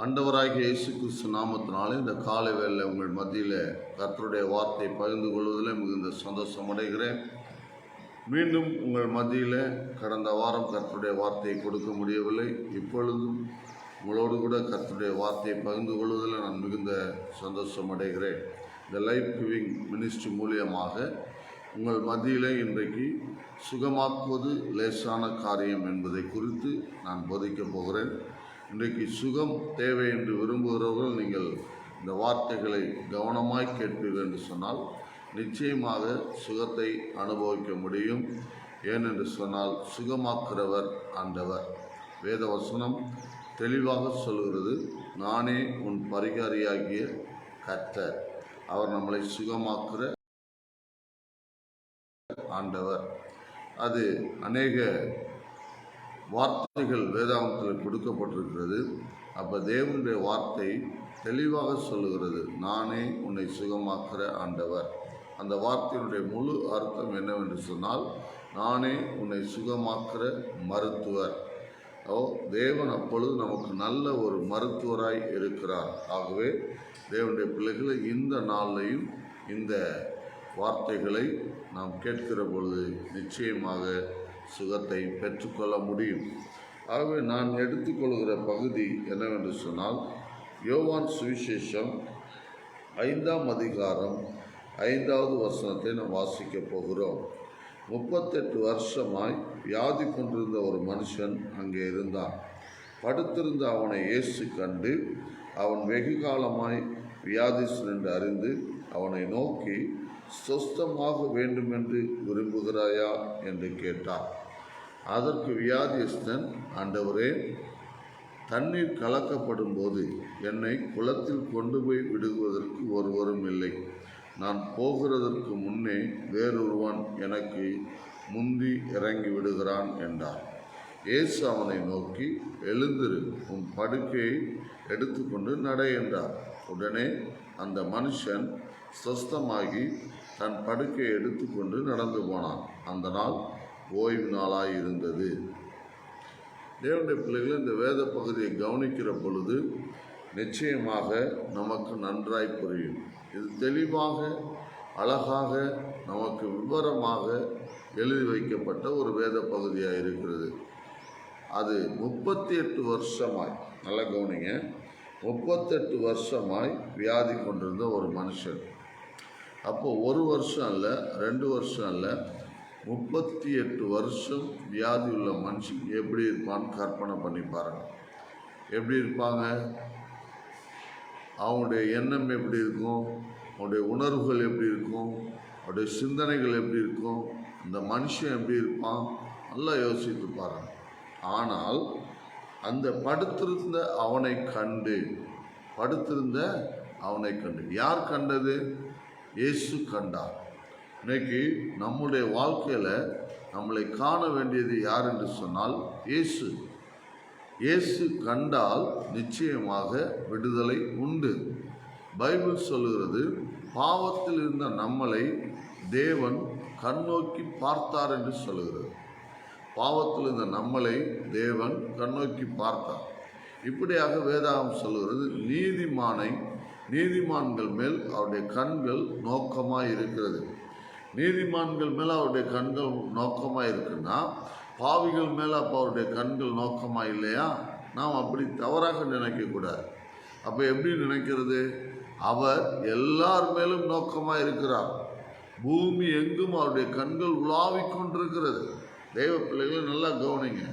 ஆண்டவராகிய இயேசு கிறிஸ்து நாமத்தினாலே இந்த காலை வேளையில் உங்கள் மத்தியில் கர்த்தருடைய வார்த்தை பகிர்ந்து கொள்வதில் மிகுந்த சந்தோஷம் அடைகிறேன். மீண்டும் உங்கள் மத்தியில் கடந்த வாரம் கர்த்தருடைய வார்த்தையை கொடுக்க முடியவில்லை. இப்பொழுதும் உங்களோடு கூட கர்த்தருடைய வார்த்தையை பகிர்ந்து கொள்வதில் நான் மிகுந்த சந்தோஷம் அடைகிறேன். இந்த லைஃப் கிவிங் மினிஸ்ட்ரி மூலியமாக உங்கள் மத்தியில் இன்றைக்கு சுகமாக்குவது லேசான காரியம் என்பதை குறித்து நான் போதிக்கப் போகிறேன். இன்றைக்கு சுகம் தேவை என்று விரும்புகிறவர்கள் நீங்கள் இந்த வார்த்தைகளை கவனமாய் கேட்பீர்கள் என்று சொன்னால் நிச்சயமாக சுகத்தை அனுபவிக்க முடியும். ஏனென்று சொன்னால் சுகமாக்குறவர் ஆண்டவர். வேத வசனம் தெளிவாக சொல்கிறது, நானே உன் பரிகாரியாகிய கர்த்தர். அவர் நம்மளை சுகமாக்குற ஆண்டவர். அது அநேக வார்த்தைகள் வேதாகமத்தில் கொடுக்கப்பட்டிருக்கிறது. அப்போ தேவனுடைய வார்த்தை தெளிவாக சொல்லுகிறது, நானே உன்னை சுகமாக்குற ஆண்டவர். அந்த வார்த்தையினுடைய முழு அர்த்தம் என்னவென்று சொன்னால், நானே உன்னை சுகமாக்குற மருத்துவர். தேவன் அப்பொழுது நமக்கு நல்ல ஒரு மருத்துவராய் இருக்கிறார். ஆகவே தேவனுடைய பிள்ளைகளை இந்த நாளிலையும் இந்த வார்த்தைகளை நாம் கேட்கிற பொழுது நிச்சயமாக சுகத்தை பெற்றுக்கொள்ள முடியும். ஆகவே நான் எடுத்துக்கொள்கிற பகுதி என்னவென்று சொன்னால், யோவான் சுவிசேஷம் 5ஆம் அதிகாரம் 5வது வசனத்தை நாம் வாசிக்கப் போகிறோம். 38 வருஷமாய் வியாதி கொண்டிருந்த ஒரு மனுஷன் அங்கே இருந்தான். படுத்திருந்த அவனை இயேசு கண்டு, அவன் வெகு காலமாய் வியாதிஸ்தன் என்று அறிந்து அவனை நோக்கி, சொஸ்தமாக வேண்டுமென்று விரும்புகிறாயா என்று கேட்டார். அதற்கு வியாதிஸ்தன், ஆண்டவரே, தண்ணீர் கலக்கப்படும் போது என்னை குளத்தில் கொண்டு போய் விடுவதற்கு ஒருவரும் இல்லை. நான் போகிறதற்கு முன்னே வேறொருவன் எனக்கு முந்தி இறங்கி விடுகிறான் என்றார். இயேசு அவனை நோக்கி, எழுந்திரு, உன் படுக்கையை எடுத்துக்கொண்டு நட என்றார். உடனே அந்த மனுஷன் சொஸ்தமாகி தன் படுக்கையை எடுத்துக்கொண்டு நடந்து போனான். அந்த நாள் ஓய்வு நாளாய் இருந்தது. தேவனுடைய பிள்ளைகள், இந்த வேத பகுதியை கவனிக்கிற பொழுது நிச்சயமாக நமக்கு நன்றாய் புரியும். இது தெளிவாக அழகாக நமக்கு விவரமாக எழுதி வைக்கப்பட்ட ஒரு வேத பகுதியாக இருக்கிறது. அது 38 வருஷமாய், நல்ல கவனிங்க, 38 வருஷமாய் வியாதி கொண்டிருந்த ஒரு மனுஷன். அப்போ 1 வருஷம் அல்ல, 2 வருஷம் அல்ல, 38 வருஷம் வியாதி உள்ள மனுஷன் எப்படி இருப்பான்னு கற்பனை பண்ணி பாருங்க. எப்படி இருப்பாங்க? அவனுடைய எண்ணம் எப்படி இருக்கும்? அவனுடைய உணர்வுகள் எப்படி இருக்கும்? அவனுடைய சிந்தனைகள் எப்படி இருக்கும்? அந்த மனுஷன் எப்படி இருப்பான்? நல்லா யோசித்து பாருங்க. ஆனால் அந்த படுத்திருந்த அவனை கண்டு யார் கண்டது? இயேசு கண்டார். இன்னைக்கு நம்முடைய வாழ்க்கையில் நம்மளை காண வேண்டியது யார் என்று சொன்னால் இயேசு. இயேசு கண்டால் நிச்சயமாக விடுதலை உண்டு. பைபிள் சொல்லுகிறது, பாவத்தில் இருந்த நம்மளை தேவன் கண்ணோக்கி பார்த்தார் என்று சொல்லுகிறது. பாவத்தில் இருந்த நம்மளை தேவன் கண்ணோக்கி பார்த்தார். இப்படியாக வேதாகம் சொல்லுகிறது, நீதிமான்கள் மேல் அவருடைய கண்கள் நோக்கமாக இருக்கிறது. நீதிமான்கள் மேலே அவருடைய கண்கள் நோக்கமாக இருக்குன்னா பாவிகள் மேலே அப்போ அவருடைய கண்கள் நோக்கமாக இல்லையா? நாம் அப்படி தவறாக நினைக்கக்கூடாது. அப்போ எப்படி நினைக்கிறது? அவர் எல்லார் மேலும் நோக்கமாக இருக்கிறார். பூமி எங்கும் அவருடைய கண்கள் உலாவிக் கொண்டிருக்கிறது. தெய்வ பிள்ளைகளை நல்லா கவனிங்க.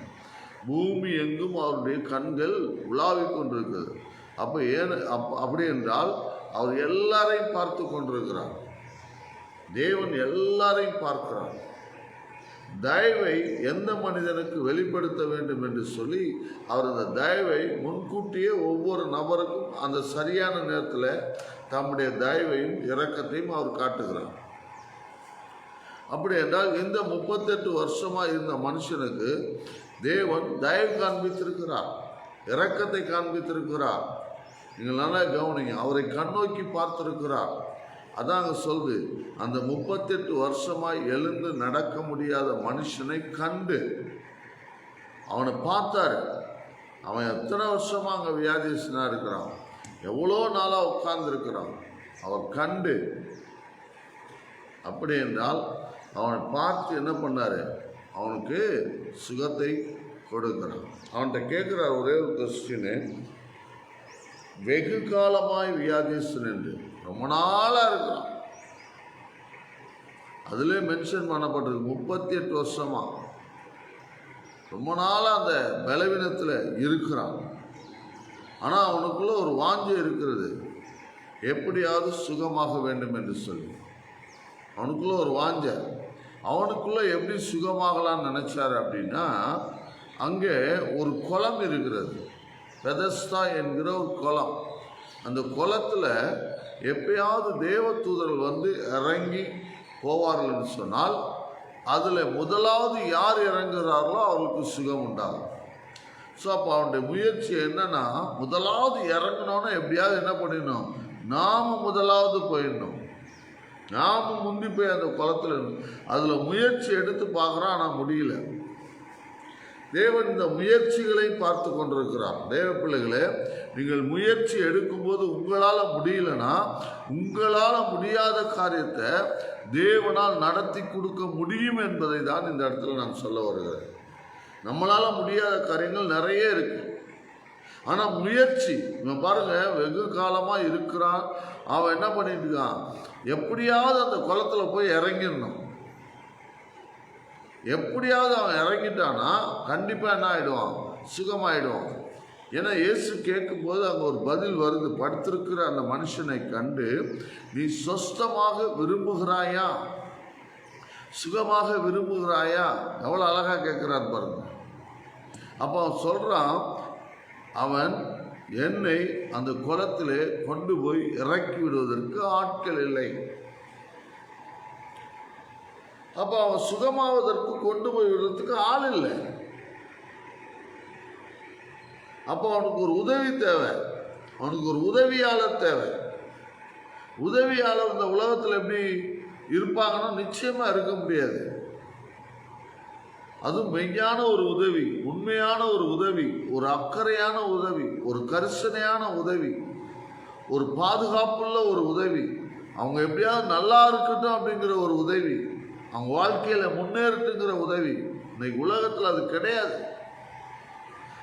பூமி எங்கும் அவருடைய கண்கள் உலாவிக் கொண்டிருக்கிறது. அப்போ அப்படி என்றால் அவர் எல்லாரையும் பார்த்து கொண்டிருக்கிறார். தேவன் எல்லாரையும் பார்க்கிறார். தயவை எந்த மனிதனுக்கு வெளிப்படுத்த வேண்டும் என்று சொல்லி அவர் அந்த தயவை முன்கூட்டியே ஒவ்வொரு நபருக்கும் அந்த சரியான நேரத்தில் தம்முடைய தயவையும் இரக்கத்தையும் அவர் காட்டுகிறார். அப்படி என்றால் இந்த 38 வருஷமாக இருந்த மனுஷனுக்கு தேவன் தயவு காண்பித்திருக்கிறார், இரக்கத்தை காண்பித்திருக்கிறார். நீங்கள் நல்லா கவனிங்க, அவரை கண்ணோக்கி பார்த்திருக்கிறார். அதாங்க சொல்லுது, அந்த 38 வருஷமாய் எழுந்து நடக்க முடியாத மனுஷனை கண்டு அவனை பார்த்தாரு. அவன் எத்தனை வருஷமாக அங்கே வியாதிஸ்தனாக இருக்கிறான், எவ்வளோ நாளாக உட்கார்ந்துருக்கிறான். அவர் கண்டு அப்படி என்றால் அவனை பார்த்து என்ன பண்ணார், அவனுக்கு சுகத்தை கொடுக்கிறான். அவன்கிட்ட கேட்குறார் ஒரே ஒரு கொஸ்டின்னு, வெகு காலமாய் வியாதிஸ்தன் என்று, ரொம்ப நாளாக இருக்கிறான். அதிலே மென்ஷன் பண்ணப்பட்டிருக்கு 38 வருஷமா ரொம்ப நாளாக அந்த பலவீனத்தில் இருக்கிறான். ஆனால் அவனுக்குள்ள ஒரு வாஞ்சை இருக்கிறது, எப்படியாவது சுகமாக வேண்டும் என்று சொல்லி. அவனுக்குள்ள ஒரு வாஞ்சை. அவனுக்குள்ள எப்படி சுகமாகலான்னு நினைச்சாரு அப்படின்னா, அங்கே ஒரு குளம் இருக்கிறது, பெதஸ்தா என்கிற ஒரு குளம். அந்த குளத்தில் எப்பயாவது தேவ தூதர்கள் வந்து இறங்கி போவார்கள் என்று சொன்னால், அதில் முதலாவது யார் இறங்குறார்களோ அவர்களுக்கு சுகம் உண்டாகும். ஸோ அப்போ அவனுடைய முயற்சி என்னன்னா, முதலாவது இறங்கணும்னா எப்படியாவது என்ன பண்ணிடணும், நாம் முதலாவது போயிடணும், நாம் முந்தி போய் அந்த குளத்தில் அதில் முயற்சி எடுத்து பார்க்குறான். ஆனால் முடியல. தேவன் இந்த முயற்சிகளை பார்த்து கொண்டிருக்கிறார். தேவ பிள்ளைகளே, நீங்கள் முயற்சி எடுக்கும்போது உங்களால் முடியலன்னா, உங்களால் முடியாத காரியத்தை தேவனால் நடத்தி கொடுக்க முடியும் என்பதை தான் இந்த இடத்துல நான் சொல்ல வருகிறேன். நம்மளால் முடியாத காரியங்கள் நிறைய இருக்கு. ஆனால் முயற்சி, இவன் பாருங்க, வெகு காலமாக இருக்கிறான். அவன் என்ன பண்ணிட்டு இருக்கான், எப்படியாவது அந்த குளத்தில் போய் இறங்கிடணும். எப்படியாவது அவன் இறங்கிட்டானா கண்டிப்பாக என்ன ஆகிடுவான், சுகமாயிடுவான். ஏன்னா இயேசு கேட்கும்போது அங்கே ஒரு பதில் வருது, படுத்திருக்கிற அந்த மனுஷனை கண்டு, நீ சொஸ்தமாக விரும்புகிறாயா, சுகமாக விரும்புகிறாயா? எவ்வளோ அழகாக கேட்குறான் பாருங்க. அப்போ அவன் சொல்கிறான், அவன் என்னை அந்த குளத்திலே கொண்டு போய் இறக்கி விடுவதற்கு ஆட்கள் இல்லை. அப்போ அவன் சுகமாவதற்கு கொண்டு போய் விடுறதுக்கு ஆள் இல்லை. அப்போ அவனுக்கு ஒரு உதவி தேவை, அவனுக்கு ஒரு உதவியாளர் தேவை. உதவியாளர் இந்த உலகத்தில் எப்படி இருப்பாங்கன்னா நிச்சயமா இருக்க முடியாது. அதுவும் மெய்யான ஒரு உதவி, உண்மையான ஒரு உதவி, ஒரு அக்கறையான உதவி, ஒரு கரிசனையான உதவி, ஒரு பாதுகாப்புள்ள ஒரு உதவி, அவங்க எப்படியாவது நல்லா இருக்கட்டும் அப்படிங்கிற ஒரு உதவி, அவங்க வாழ்க்கையில் முன்னேறட்டுங்கிற உதவி. இன்னைக்கு உலகத்தில் அது கிடையாது.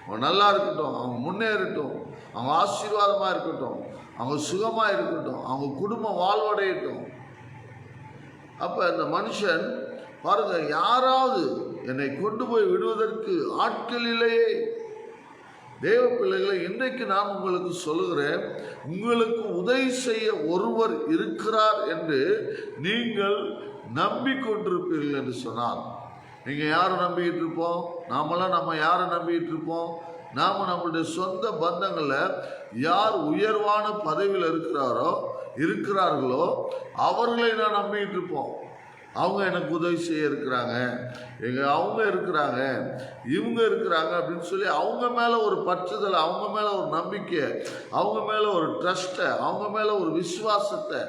அவங்க நல்லா இருக்கட்டும், அவங்க முன்னேறட்டும், அவங்க ஆசீர்வாதமாக இருக்கட்டும், அவங்க சுகமாக இருக்கட்டும், அவங்க குடும்பம் வாழ்வடையட்டும். அப்போ இந்த மனுஷன் பாருங்க, யாராவது என்னை கொண்டு போய் விடுவதற்கு ஆட்கள் இல்லையே. தேவ பிள்ளைகளை, இன்றைக்கு நான் உங்களுக்கு சொல்லுகிறேன், உங்களுக்கு உதவி செய்ய ஒருவர் இருக்கிறார் என்று நீங்கள் நம்பிக்கொண்டிருப்பீர்கள் என்று சொன்னால், நீங்கள் யாரை நம்பிக்கிட்டு இருப்போம்? நாமெல்லாம் நம்ம யாரை நம்பிக்கிட்டு இருப்போம்? நாம் நம்மளுடைய சொந்த பந்தங்களில் யார் உயர்வான பதவியில் இருக்கிறார்களோ அவர்களை நான் நம்பிக்கிட்டு இருப்போம். அவங்க எனக்கு உதவி செய்ய இருக்கிறாங்க, அவங்க இருக்கிறாங்க, இவங்க இருக்கிறாங்க அப்படின்னு சொல்லி அவங்க மேலே ஒரு பற்றுதல், அவங்க மேலே ஒரு நம்பிக்கை, அவங்க மேலே ஒரு ட்ரஸ்ட்டை, அவங்க மேலே ஒரு விசுவாசத்தை,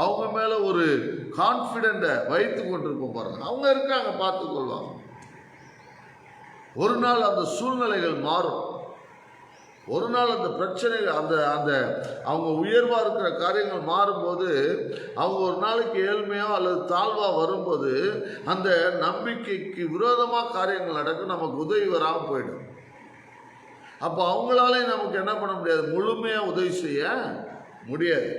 அவங்க மேலே ஒரு கான்ஃபிடென்ட்டை வைத்து கொண்டிருப்போம். பாருங்க, அவங்க இருக்காங்க, பார்த்துக்கொள்வாங்க. ஒரு நாள் அந்த சூழ்நிலைகள் மாறும். ஒரு நாள் அந்த பிரச்சனைகள், அந்த அந்த அவங்க உயர்வாக இருக்கிற காரியங்கள் மாறும்போது, அவங்க ஒரு நாளைக்கு ஏழ்மையாக அல்லது தாழ்வாக வரும்போது அந்த நம்பிக்கைக்கு விரோதமாக காரியங்கள் நடக்கும், நமக்கு உதவி வராமல் போயிடும். அப்போ அவங்களாலே நமக்கு என்ன பண்ண முடியாது, முழுமையாக உதவி செய்ய முடியாது.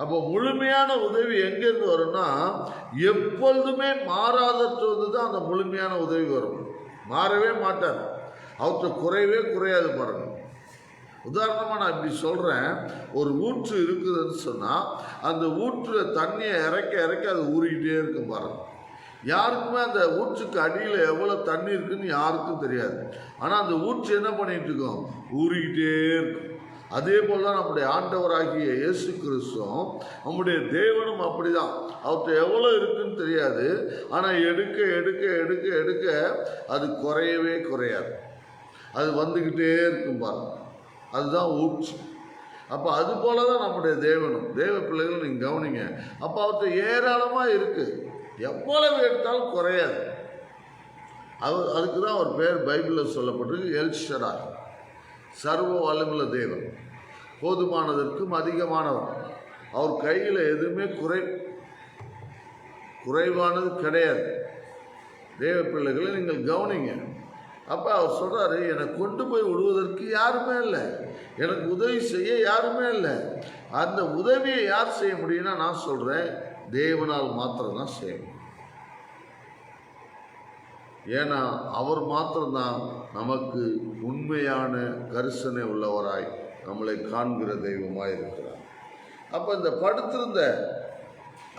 அப்போ முழுமையான உதவி எங்கேருந்து வரும்னா, எப்பொழுதுமே மாறாதது தான் அந்த முழுமையான உதவி வரும். மாறவே மாட்டார், அவற்றை குறையவே குறையாது. பாருங்க, உதாரணமாக நான் இப்படி சொல்கிறேன், ஒரு ஊற்று இருக்குதுன்னு சொன்னால் அந்த ஊற்றில் தண்ணியை இறக்க இறக்க அது ஊறிக்கிட்டே இருக்கும். பாருங்க, யாருக்குமே அந்த ஊற்றுக்கு அடியில் எவ்வளோ தண்ணி இருக்குன்னு யாருக்கும் தெரியாது. ஆனால் அந்த ஊற்று என்ன பண்ணிகிட்டு இருக்கோம், ஊறிக்கிட்டே இருக்கும். அதே போல் தான் நம்முடைய ஆண்டவராகிய இயேசு கிறிஸ்துவும் நம்முடைய தேவனும் அப்படிதான். அவர்கிட்ட எவ்வளோ இருக்குன்னு தெரியாது, ஆனால் எடுக்க எடுக்க எடுக்க எடுக்க அது குறையவே குறையாது, அது வந்துக்கிட்டே இருக்கும். பாருங்க, அதுதான் ஊற்று. அப்போ அது போல தான் நம்முடைய தேவனும். தேவ பிள்ளைகள் நீங்கள் கவனிங்க. அப்போ அவர்கிட்ட ஏராளமாக இருக்குது, எவ்வளவு எடுத்தாலும் குறையாது. அதுக்கு தான் அவர் பேர் பைபிளில் சொல்லப்பட்டிருக்கு எல் ஷடாய், சர்வ வல்லமுள்ள தேவன், போதுமானதற்கும் அதிகமானவர். அவர் கையில் எதுவுமே குறைவானது கிடையாது. தேவ பிள்ளைகளை நீங்கள் கவனிங்க. அப்போ அவர் சொல்கிறாரு, என்னை கொண்டு போய் விடுவதற்கு யாருமே இல்லை, எனக்கு உதவி செய்ய யாருமே இல்லை. அந்த உதவியை யார் செய்ய முடியும்னா நான் சொல்கிறேன், தேவனால் மாத்திரம்தான் செய்ய முடியும். ஏன்னா அவர் மாத்திரம்தான் நமக்கு உண்மையான கரிசனை உள்ளவராய் நம்மளை காண்கிற தெய்வமாய் இருக்கிறார். அப்போ இந்த படுத்திருந்த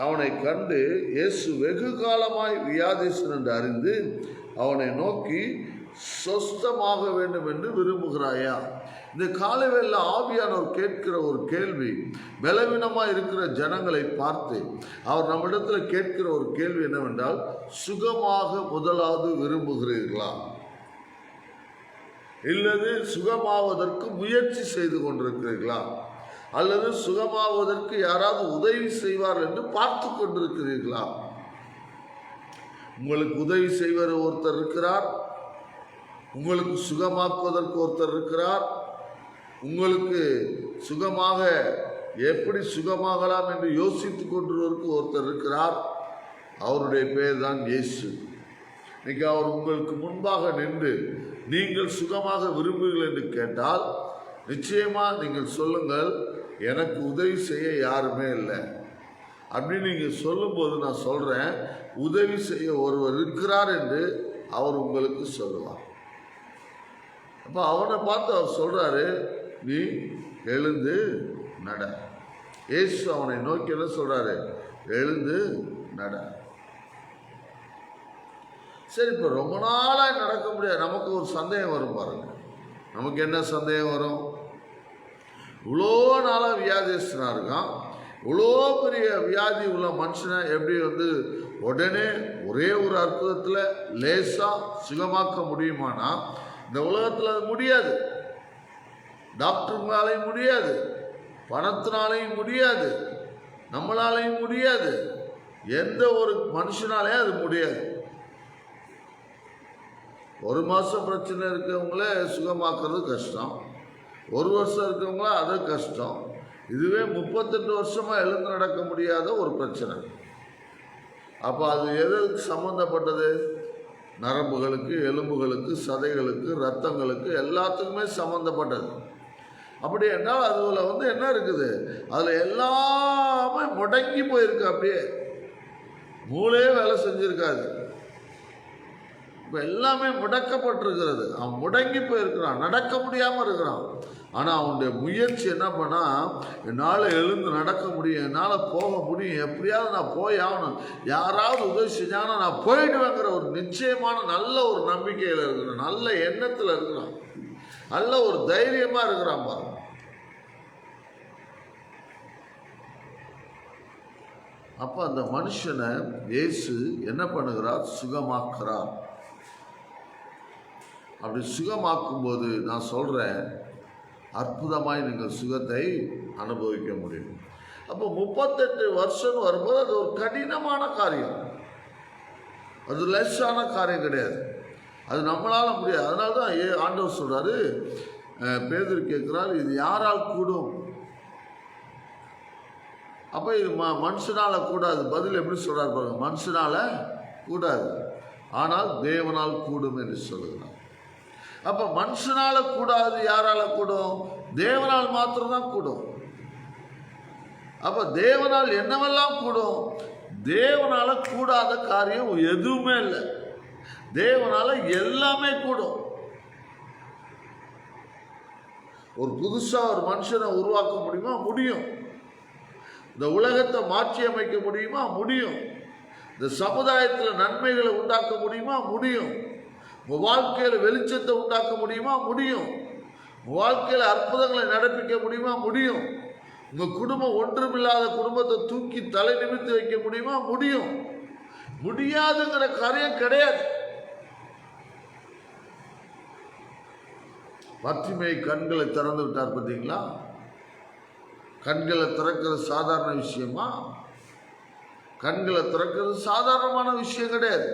அவனை கண்டு இயேசு வெகு காலமாய் வியாதிஸ்தன் என்று அறிந்து அவனை நோக்கி, சொஸ்தமாக வேண்டும் என்று விரும்புகிறாயா? இந்த காலவேளையில் ஆவியானவர் கேட்கிற ஒரு கேள்வி, பலவீனமாக இருக்கிற ஜனங்களை பார்த்து அவர் நம்மிடத்தில் கேட்கிற ஒரு கேள்வி என்னவென்றால், சுகமாக முதலாவது விரும்புகிறீர்களா, இல்லது சுகமாவதற்கு முயற்சி செய்து கொண்டிருக்கிறீர்களா, அல்லது சுகமாவதற்கு யாராவது உதவி செய்வார் என்று பார்த்து கொண்டிருக்கிறீர்களா? உங்களுக்கு உதவி செய்வர் ஒருத்தர் இருக்கிறார், உங்களுக்கு சுகமாக்குவதற்கு ஒருத்தர் இருக்கிறார், உங்களுக்கு சுகமாக எப்படி சுகமாகலாம் என்று யோசித்துக் கொண்டிருவதற்கு ஒருத்தர் இருக்கிறார். அவருடைய பெயர் தான் இயேசு. இன்னைக்கு அவர் உங்களுக்கு முன்பாக நின்று நீங்கள் சுகமாக விரும்புகிறீர்கள் என்று கேட்டால் நிச்சயமாக நீங்கள் சொல்லுங்கள், எனக்கு உதவி செய்ய யாருமே இல்லை அப்படின்னு நீங்கள் சொல்லும்போது நான் சொல்கிறேன், உதவி செய்ய ஒருவர் இருக்கிறார் என்று அவர் உங்களுக்கு சொல்லுவார். அப்போ அவனை பார்த்து அவர் சொல்கிறாரு, நீ எழுந்து நட. இயேசு அவனை நோக்கி என்ன சொல்கிறாரு, எழுந்து நட. சரி, இப்போ ரொம்ப நாளாக நடக்க முடியாது. நமக்கு ஒரு சந்தேகம் வரும் பாருங்க. நமக்கு என்ன சந்தேகம் வரும்? இவ்வளோ நாளாக வியாதிஸ்தனாக இருக்கான், இவ்வளோ பெரிய வியாதி உள்ள மனுஷனை எப்படி உடனே ஒரே ஒரு அற்புதத்தில் லேசாக சுகமாக்க முடியுமானா இந்த உலகத்தில் அது முடியாது. டாக்டருங்களாலையும் முடியாது, பணத்தினாலையும் முடியாது, நம்மளாலையும் முடியாது, எந்த ஒரு மனுஷனாலையும் அது முடியாது. ஒரு மாதம் பிரச்சனை இருக்கிறவங்கள சுகமாக்குறது கஷ்டம், ஒரு வருஷம் இருக்கிறவங்கள அது கஷ்டம். இதுவே 38 வருஷமாக எழுந்து நடக்க முடியாத ஒரு பிரச்சனை. அப்போ அது எதுக்கு சம்மந்தப்பட்டது? நரம்புகளுக்கு, எலும்புகளுக்கு, சதைகளுக்கு, இரத்தங்களுக்கு, எல்லாத்துக்குமே சம்மந்தப்பட்டது. அப்படி என்றால் அதில் என்ன இருக்குது? அதில் எல்லாமே முடங்கி போயிருக்கு. அப்படியே மூளையே வேலை செஞ்சுருக்காது. இப்போ எல்லாமே முடக்கப்பட்டிருக்கிறது. அவன் முடங்கி போயிருக்கிறான், நடக்க முடியாமல் இருக்கிறான். ஆனால் அவனுடைய முயற்சி என்ன பண்ணால், என்னால் எழுந்து நடக்க முடியும், என்னால் போக முடியும், எப்படியாவது நான் போய் ஆகணும், யாராவது உதவி செஞ்சாங்கன்னா நான் போயிடுவேங்கிற ஒரு நிச்சயமான நல்ல ஒரு நம்பிக்கையில் இருக்கிறான், நல்ல எண்ணத்தில் இருக்கிறான், நல்ல ஒரு தைரியமாக இருக்கிறான் பாருங்க. அப்போ அந்த மனுஷனை இயேசு என்ன பண்ணுகிறார்? சுகமாக்குறார். அப்படி சுகமாக்கும்போது நான் சொல்கிறேன், அற்புதமாய் நீங்கள் சுகத்தை அனுபவிக்க முடியும். அப்போ 38 வருஷம் வரும்போது அது ஒரு கடினமான காரியம், அது லெஸ்ஸான காரியம் கிடையாது, அது நம்மளால் முடியாது. அதனால தான் ஆண்டவர் சொல்கிறாரு, பேதுரு கேட்குறாரு, இது யாரால் கூடும்? அப்போ இது மனுஷனால் கூடாது. பதில் எப்படி சொல்கிறார் பாருங்க, மனுஷனால் கூடாது, ஆனால் தேவனால் கூடும் என்று சொல்லுகிறார். அப்போ மனுஷனால கூடாது, யாரால கூடும்? தேவனால் மாத்திரம்தான் கூடும். அப்போ தேவனால் என்னவெல்லாம் கூடும்? தேவனால கூடாத காரியம் எதுவுமே இல்லை, தேவனால எல்லாமே கூடும். ஒரு புதுசாக ஒரு மனுஷனை உருவாக்க முடியுமா? முடியும். இந்த உலகத்தை மாற்றி அமைக்க முடியுமா? முடியும். இந்த சமுதாயத்தில் நன்மைகளை உண்டாக்க முடியுமா? முடியும். உங்கள் வாழ்க்கையில் வெளிச்சத்தை உண்டாக்க முடியுமா? முடியும். உங்கள் வாழ்க்கையில் அற்புதங்களை நடப்பிக்க முடியுமா? முடியும். உங்கள் குடும்பம் ஒன்றுமில்லாத குடும்பத்தை தூக்கி தலை நிமிர்த்தி வைக்க முடியுமா? முடியும். முடியாதுங்கிற காரியம் கிடையாது. பத்திமை கண்களை திறந்து விட்டார் பார்த்தீங்களா? கண்களை திறக்கிறது சாதாரண விஷயமா? கண்களை திறக்கிறது சாதாரணமான விஷயம் கிடையாது.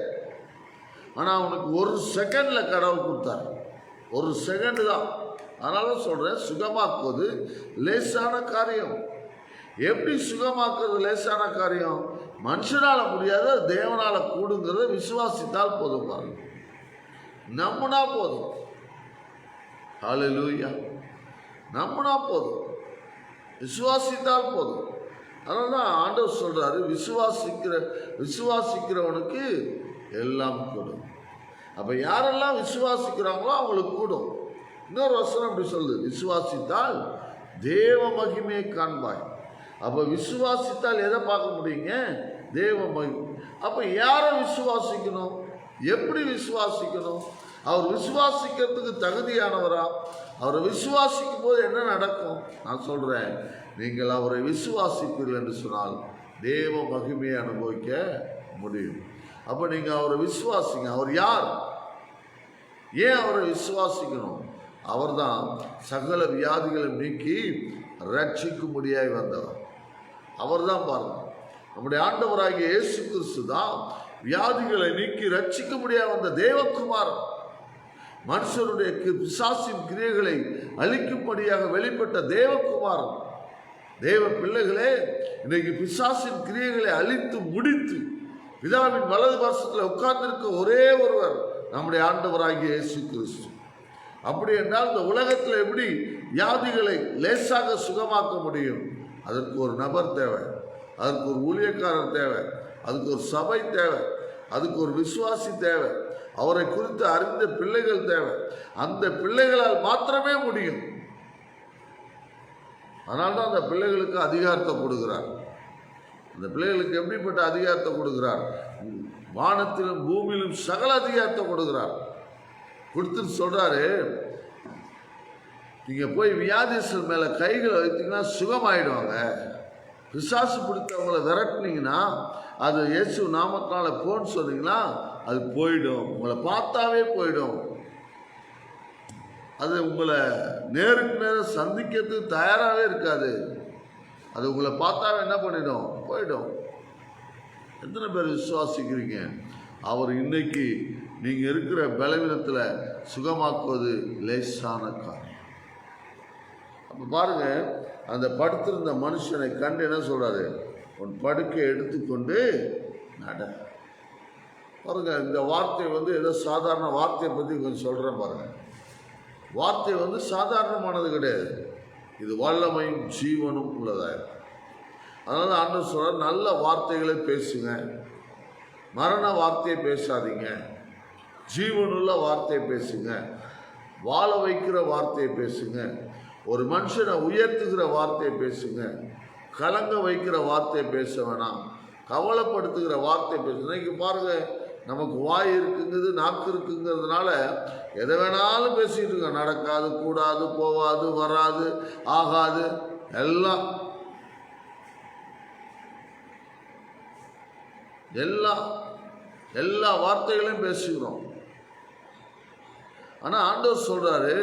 ஆனால் அவனுக்கு ஒரு செகண்டில் கடவுள் கொடுத்தார். ஒரு செகண்டு தான். அதனால சொல்கிறேன், சுகமாக்குவது லேசான காரியம். எப்படி சுகமாக்குறது லேசான காரியம்? மனுஷனால முடியாத தேவனால கூடுங்கிறத விசுவாசித்தால் போதும். பாருங்க, நம்பினா போதும். ஹல்லேலூயா. நம்பினா போதும், விசுவாசித்தால் போதும். அதனால தான் ஆண்டவர் சொல்றாரு, விசுவாசிக்கிறவனுக்கு எல்லாம் கூடும். அப்ப யாரெல்லாம் விசுவாசிக்கிறாங்களோ அவங்களுக்கு கூடும். இன்னொரு வசனம் அப்படி சொல்லுது, விசுவாசித்தால் தேவ மகிமையை காண்பாய். அப்ப விசுவாசித்தால் எதை பார்க்க முடியுங்க? தேவ மகிமை. அப்ப யாரை விசுவாசிக்கணும்? எப்படி விசுவாசிக்கணும்? அவர் விசுவாசிக்கிறதுக்கு தகுதியானவரா? அவரை விசுவாசிக்கும் போது என்ன நடக்கும்? நான் சொல்றேன், நீங்கள் அவரை விசுவாசிப்பீர்கள் என்று சொன்னால் தேவ மகிமையை அனுபவிக்க முடியும். அப்ப நீங்க அவரை விசுவாசிங்க. அவர் யார்? ஏன் அவரை விசுவாசிக்கணும்? அவர்தான் சகல வியாதிகளை நீக்கி ரட்சிக்கும்படியாய் வந்தவர். அவர்தான் பாருங்க, நம்முடைய ஆண்டவராகிய இயேசு கிறிஸ்து தான் வியாதிகளை நீக்கி ரட்சிக்கும்படியாய் வந்த தேவகுமாரன். மனுஷனுடைய பிசாசின் கிரியைகளை அழிக்கும்படியாக வெளிப்பட்ட தேவகுமாரன். தேவ பிள்ளைகளே, இன்னைக்கு பிசாசின் கிரியைகளை அழித்து முடித்து பிதாவின் வலது பாசத்தில் உட்கார்ந்திருக்க ஒரே ஒருவர் நம்முடைய ஆண்டவராகிய இயேசு கிறிஸ்து. அப்படி என்றால் இந்த உலகத்தில் எப்படி வியாதிகளை லேசாக சுகமாக்க முடியும்? அதற்கு ஒரு நபர் தேவை, அதற்கு ஒரு ஊழியக்காரர் தேவை, அதுக்கு ஒரு சபை தேவை, அதுக்கு ஒரு விசுவாசி தேவை, அவரை குறித்து அறிந்த பிள்ளைகள் தேவை. அந்த பிள்ளைகளால் மாத்திரமே முடியும். அதனால்தான் அந்த பிள்ளைகளுக்கு அதிகாரத்தை கொடுக்கிறார். அந்த பிள்ளைகளுக்கு எப்படிப்பட்ட அதிகாரத்தை கொடுக்கிறார்? வானத்திலும் பூமியிலும் சகல அதிகாரத்தை கொடுக்கிறார். கொடுத்துட்டு சொல்றாரு, நீங்க போய் வியாதிஸ்தர் மேல கைகளை வைத்தீங்கன்னா சுகமாயிடுவாங்க. பிசாசு பிடித்தவங்களை விரட்டினீங்கன்னா, அது இயேசு நாமத்தினால போன்னு சொன்னீங்கன்னா அது போயிடும். உங்களை பார்த்தாவே போயிடும். அது உங்களை நேருக்கு நேரம் சந்திக்கிறதுக்கு தயாராகவே இருக்காது. அது உங்களை பார்த்தாவே என்ன பண்ணிடும்? போயிடும். எத்தனை பேர் விசுவாசிக்கிறீங்க? அவர் இன்னைக்கு நீங்க இருக்கிற பலவீனத்தில் சுகமாக்குவது லேசான காரியம். அப்ப பாருங்க, அந்த படுத்திருந்த மனுஷனை கண்டு என்ன சொல்றாரு? உன் படுக்கை எடுத்துக்கொண்டு நட. பாருங்க, இந்த வார்த்தை ஏதோ சாதாரண வார்த்தையை பற்றி கொஞ்சம் சொல்றேன் பாருங்க. வார்த்தை சாதாரணமானது கிடையாது. இது வல்லமையும் ஜீவனும் உள்ளதாயிருக்கும். அதனால ஆண்டவர் சொல்றார், நல்ல வார்த்தைகளை பேசுங்க, மரண வார்த்தையை பேசாதீங்க, ஜீவனுள்ள வார்த்தையை பேசுங்க, வாழ வைக்கிற வார்த்தையை பேசுங்க, ஒரு மனுஷனை உயர்த்துகிற வார்த்தையை பேசுங்க, கலங்க வைக்கிற வார்த்தையை பேச வேணாம், கவலைப்படுத்துகிற வார்த்தையை பேசுங்க. இன்னைக்கு பாருங்க, நமக்கு வாய் இருக்குங்கிறது, நாக்கு இருக்குங்கிறதுனால எதை வேணாலும் பேசிட்டு இருக்க. நடக்காது, கூடாது, போவாது, வராது, ஆகாது, எல்லா வார்த்தைகளையும் பேசுகிறோம். ஆனா ஆண்டவர் சொல்றாரு,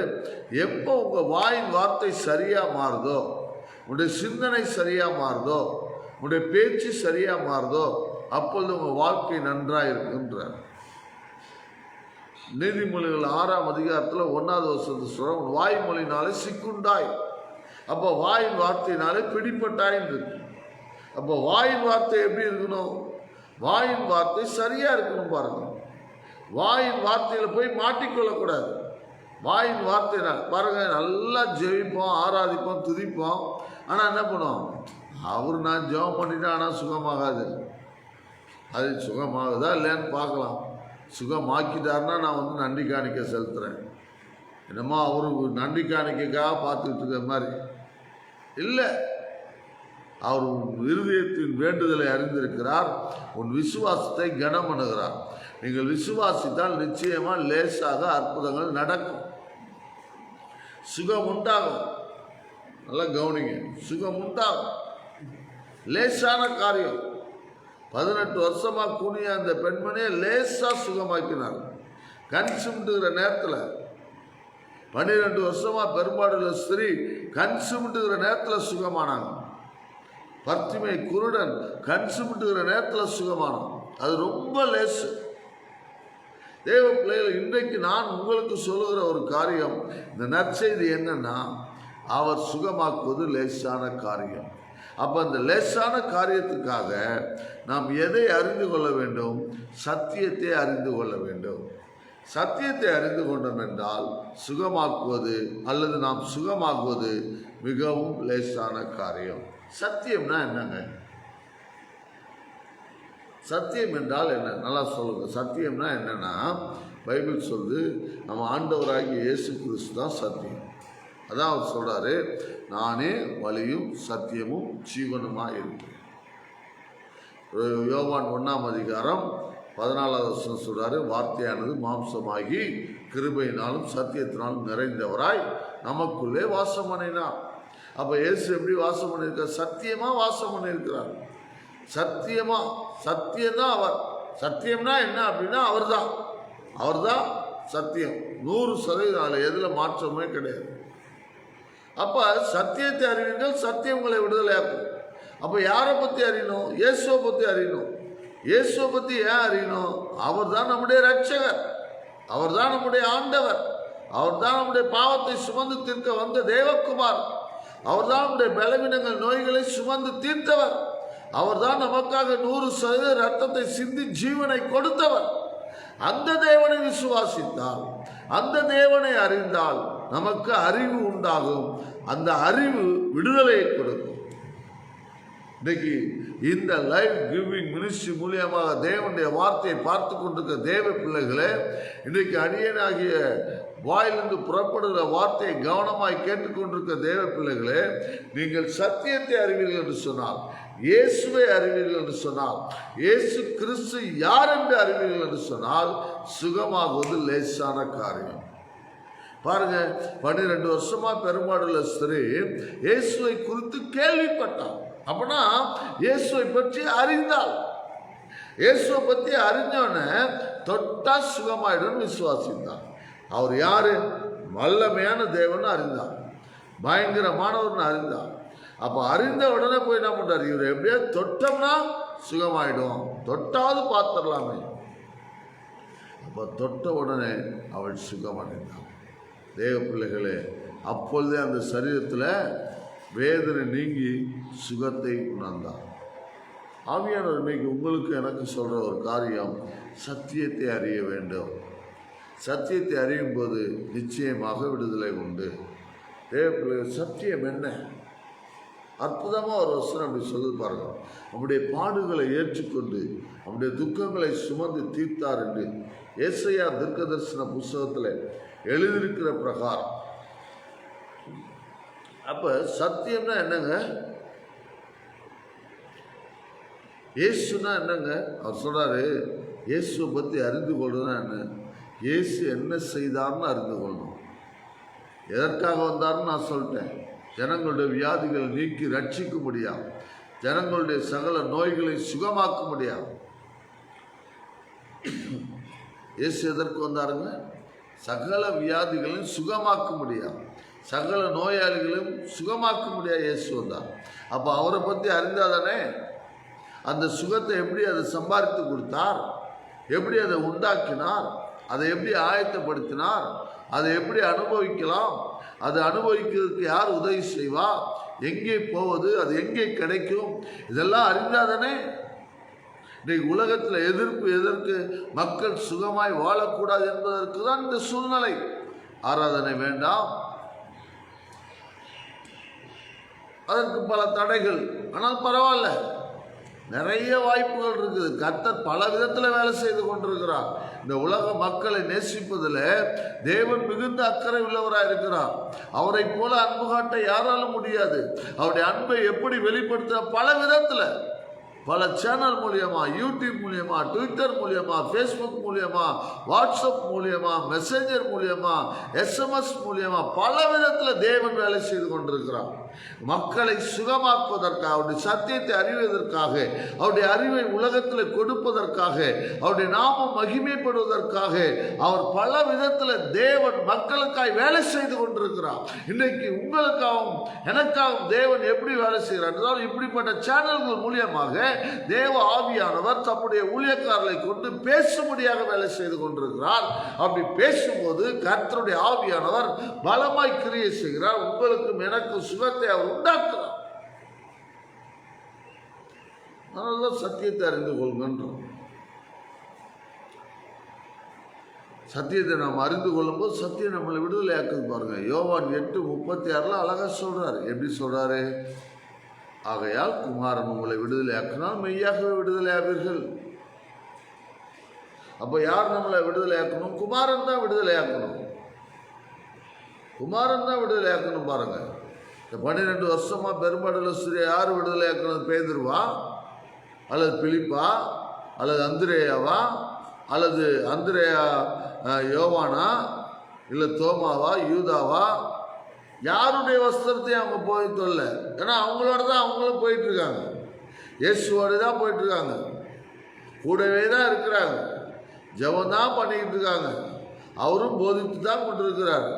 எப்போ உங்க வாயின் வார்த்தை சரியா மாறுதோ, உங்களுடைய சிந்தனை சரியா மாறுதோ, உங்களுடைய பேச்சு சரியா மாறுதோ, அப்பொழுது உங்க வாழ்க்கை நன்றாக இருக்குன்றார். நீதிமொழிகள் 6ஆம் அதிகாரத்தில் 1வது வசனத்தை சொல்ற, வாய்மொழினாலே சிக்குண்டாய். அப்போ வாயின் வார்த்தையினாலே பிடிப்பட்டாயின்னு இருக்கு. அப்போ வாயின் வார்த்தை எப்படி இருக்கணும்? வாயின் வார்த்தை சரியா இருக்கணும். பாருங்க, வாயின் வார்த்தையில போய் மாட்டிக்கொள்ளக்கூடாது. வாயின் வார்த்தை பாருங்க, நல்லா ஜெபிப்போம், ஆராதிப்போம், துதிப்போம். ஆனால் என்ன பண்ணுவோம்? நான் ஜெபம் பண்ணிட்டேன், ஆனால் சுகமாகாது. அது சுகமாகுதா இல்லையான்னு பார்க்கலாம். சுகமாக்கிட்டாருன்னா நான் நன்றி காணிக்க செலுத்துறேன். என்னமோ அவரு நன்றி காணிக்கைக்காக பார்த்துக்கிட்டு இருக்கிற மாதிரி இல்லை. அவர் இருதயத்தின் வேண்டுதலை அறிந்திருக்கிறார். உன் விசுவாசத்தை கனம் பண்ணுகிறார். நீங்கள் விசுவாசித்தால் நிச்சயமா லேசாக அற்புதங்கள் நடக்கும், சுகம் உண்டாகும். நல்லா கவனிங்க, சுகம் உண்டாகும். லேசான காரியம். 18 வருஷமா கூனிய அந்த பெண்மணியை லேசா சுகமாக்கினார். கண் சுண்டுகிற நேரத்தில் 12 வருஷமா பெரும்பாடுள்ள ஸ்திரீ கண் சுண்டுகிற நேரத்தில் சுகமானாங்க. பர்த்திமை குருடன் கண் சுண்டுகிற நேரத்தில் சுகமானான். அது ரொம்ப லேசு. தேவ பிள்ளைகள், இன்றைக்கு நான் உங்களுக்கு சொல்லுகிற ஒரு காரியம், இந்த நற்செய்தி என்னன்னா, அவர் சுகமாக்குவது லேசான காரியம். அப்போ அந்த லேசான காரியத்துக்காக நாம் எதை அறிந்து கொள்ள வேண்டும்? சத்தியத்தை அறிந்து கொள்ள வேண்டும். சத்தியத்தை அறிந்து கொண்டோம் என்றால் சுகமாக்குவது அல்லது நாம் சுகமாக்குவது மிகவும் லேசான காரியம். சத்தியம்னா என்னங்க? சத்தியம் என்றால் என்ன? நல்லா சொல்லுங்க. சத்தியம்னா என்னன்னா, பைபிள் சொல்லுது, நம்ம ஆண்டவராகிய இயேசு கிறிஸ்து தான் சத்தியம். அதான் அவர் சொல்றாரு, நானே வழியும் சத்தியமும் ஜீவனுமாக இருக்கிறேன். யோவான் 1ஆம் அதிகாரம் 14வது வசனம் சொல்றாரு, வார்த்தையானது மாம்சமாகி கிருபையினாலும் சத்தியத்தினாலும் நிறைந்தவராய் நமக்குள்ளே வாசம் பண்ணினார். அப்ப இயேசு எப்படி வாசம் பண்ணியிருக்கார்? சத்தியமா வாசம் பண்ணியிருக்கிறார். சத்தியமா, சத்தியம்தான் அவர். சத்தியம்னா என்ன அப்படின்னா அவர்தான் சத்தியம். 100% எதுல மாற்றமே கிடையாது. அப்ப சத்தியத்தை அறிவீர்கள், சத்தியம் உங்களை விடுதலையாக்கும். அப்ப யாரை பத்தி அறியணும்? இயேசுவை பத்தி அறியணும். இயேசுவை பத்தி ஏன் அறியணும்? அவர் தான் நம்முடைய ரட்சகர், அவர் தான் நம்முடைய ஆண்டவர், அவர் தான் நம்முடைய பாவத்தை சுமந்து தீர்க்க வந்த தேவகுமார், அவர் தான் நம்முடைய பலவீனங்கள் நோய்களை சுமந்து தீர்த்தவர், அவர் தான் நமக்காக 100% ரத்தத்தை சிந்தி ஜீவனை கொடுத்தவர். அந்த தேவனை விசுவாசித்தால், அந்த தேவனை அறிந்தால் நமக்கு அறிவு உண்டாகும். அந்த அறிவு விடுதலையை கொடுக்கும். இன்னைக்கு இந்த லைஃப் கிவிங் மினிஸ்ட்ரி மூலியமாக தேவனுடைய வார்த்தையை பார்த்து கொண்டிருக்க தேவ பிள்ளைகளே, இன்றைக்கு அடியனாகிய வாயிலிருந்து புறப்படுகிற வார்த்தையை கவனமாய் கேட்டுக்கொண்டிருக்க தேவ பிள்ளைகளே, நீங்கள் சத்தியத்தை அறிவீர்கள் என்று சொன்னால், இயேசுவை அறிவீர்கள் என்று சொன்னால், இயேசு கிறிஸ்து யார் என்று அறிவீர்கள் என்று சொன்னால், சுகமாகுவது லேசான காரியம். பாருங்க, 12 வருஷமா பெரும்பாடுள்ள ஸ்திரீ இயேசுவை குறித்து கேள்விப்பட்டார். அப்படின்னா இயேசுவை பற்றி அறிந்தாள். இயேசுவை பற்றி அறிஞ்சோன்னு தொட்டா சுகமாயிடும் விசுவாசித்தார். அவர் யாரு? வல்லமையான தேவன் அறிந்தார், பயங்கரமானவர்னு அறிந்தார். அப்போ அறிந்த உடனே போய் என்ன பண்றாரு? இவர் எப்படியா தொட்டோம்னா சுகமாயிடும், தொட்டாவது பார்த்துடலாமே. அப்போ தொட்ட உடனே அவள் சுகமடைந்தாள். தேவ பிள்ளைகளே, அப்பொழுதே அந்த சரீரத்தில் வேதனை நீங்கி சுகத்தை உணர்ந்தார். ஆவியானவர் இன்னைக்கு உங்களுக்கு எனக்கு சொல்ற ஒரு காரியம், சத்தியத்தை அறிய வேண்டும். சத்தியத்தை அறியும் போது நிச்சயமாக விடுதலை உண்டு. தேவ பிள்ளைகள், சத்தியம் என்ன? அற்புதமாக ஒரு வசனம் அப்படி சொல்லி பாருங்க. நம்முடைய பாடுகளை ஏற்றுக்கொண்டு நம்முடைய துக்கங்களை சுமந்து தீர்த்தார் என்று ஏசாயா தீர்க்கதரிசன புஸ்தகத்தில் எழுதியிருக்கிற பிரகாரம். அப்ப சத்தியம்னா என்னங்க? இயேசுனா என்னங்க? அவர் சொல்றாரு, இயேசுவை பற்றி அறிந்து கொள்றதுனா என்ன? இயேசு என்ன செய்தார்னு அறிந்து கொள்ளணும். எதற்காக வந்தார்னு நான் சொல்லிட்டேன். ஜனங்களுடைய வியாதிகளை நீக்கி ரட்சிக்க முடியாது, ஜனங்களுடைய சகல நோய்களை சுகமாக்க முடியாது. இயேசு எதற்கு வந்தாருங்க? சகல வியாதிகளையும் சுகமாக்க முடியாது, சகல நோயாளிகளையும் சுகமாக்க முடியாது. இயேசு வந்தார். அப்போ அவரை பற்றி அறிந்தாதானே அந்த சுகத்தை எப்படி அதை சம்பாதித்து கொடுத்தார், எப்படி அதை உண்டாக்கினார், அதை எப்படி ஆயத்தப்படுத்தினார், அதை எப்படி அனுபவிக்கலாம், அதை அனுபவிக்கிறதுக்கு யார் உதவி செய்வா, எங்கே போவது, அது எங்கே கிடைக்கும், இதெல்லாம் அறிந்தாதானே. இன்றைக்கு உலகத்தில் எதிர்ப்பு எதற்கு? மக்கள் சுகமாய் வாழக்கூடாது என்பதற்கு தான் இந்த சூழ்நிலை. ஆராதனை வேண்டாம், அதற்கு பல தடைகள். ஆனால் பரவாயில்ல, நிறைய வாய்ப்புகள் இருக்குது. கர்த்தர் பல விதத்தில் வேலை செய்து கொண்டிருக்கிறார். இந்த உலக மக்களை நேசிப்பதில் தேவன் மிகுந்த அக்கறை உள்ளவராக இருக்கிறார். அவரை போல அன்பு காட்ட யாராலும் முடியாது. அவருடைய அன்பை எப்படி வெளிப்படுத்த? பல விதத்தில், பல சேனல் மூலியமா, யூடியூப் மூலியமா, ட்விட்டர் மூலியமா, ஃபேஸ்புக் மூலியமா, வாட்ஸ்அப் மூலியமா, மெசேஞ்சர் மூலியமா, SMS மூலியமா, பல விதத்தில் தேவன் வேலை செய்து கொண்டிருக்கிறார். மக்களை சுகமாக்குவதற்காக, அவருடைய சத்தியத்தை அறிவதற்காக, அவருடைய அறிவை உலகத்தில் கொடுப்பதற்காக, அவருடைய நாமம் மகிமைப்படுவதற்காக அவர் பல விதத்தில் தேவன் மக்களுக்காய் வேலை செய்து கொண்டிருக்கிறார். இன்றைக்கு உங்களுக்காகவும் எனக்காகவும் தேவன் எப்படி வேலை செய்கிறார் என்றால், இப்படிப்பட்ட சேனல்கள் மூலியமாக தேவ ஆவியானவர் தம்முடைய ஊழியக்காரர்களை கொண்டு பேசும்படியாக வேலை செய்து கொண்டிருக்கிறார். அப்படி பேசும்போது கர்த்தருடைய ஆவியானவர் பலமாய் கிரியை செய்கிறார். உங்களுக்கும் எனக்கும் சுகத்தை அவர் உண்டாக்குறார். அதனால்தான் சத்தியத்தை அறிந்து கொள்கின்றோம். சத்தியத்தை நாம் அறிந்து கொள்ளும் போது சத்தியம் நம்மளை விடுதலை ஆக்குது. பாருங்க, யோவான் 8:36 அழகா சொல்றாரு. எப்படி சொல்றாரு? ஆகையால் குமாரன் உங்களை விடுதலை ஆக்கினால் மெய்யாகவே விடுதலை ஆவீர்கள். அப்ப யார் நம்மளை விடுதலை ஆக்கணும்? குமாரன் தான் விடுதலை ஆக்கணும். குமாரன் தான் விடுதலை ஆக்கணும். பாருங்க, 12 வருஷமா பெரும்பாடு யார் விடுதலை ஆக்கணும்? பேதுருவா, அல்லது பிலிப்பா, அல்லது அந்திரேயாவா, அல்லது அந்திரேயா யோவானா, இல்லை தோமாவா, யூதாவா? யாருடைய வஸ்திரத்தையும் அவங்க போய் தொல்ல. ஏன்னா அவங்களோட தான் அவங்களும் போயிட்டு இருக்காங்க, இயேசுவோடு தான் போயிட்டு இருக்காங்க, கூடவே தான் இருக்கிறாங்க, ஜெபம் தான் பண்ணிக்கிட்டு இருக்காங்க, அவரும் போதித்து தான் கொண்டிருக்கிறார்.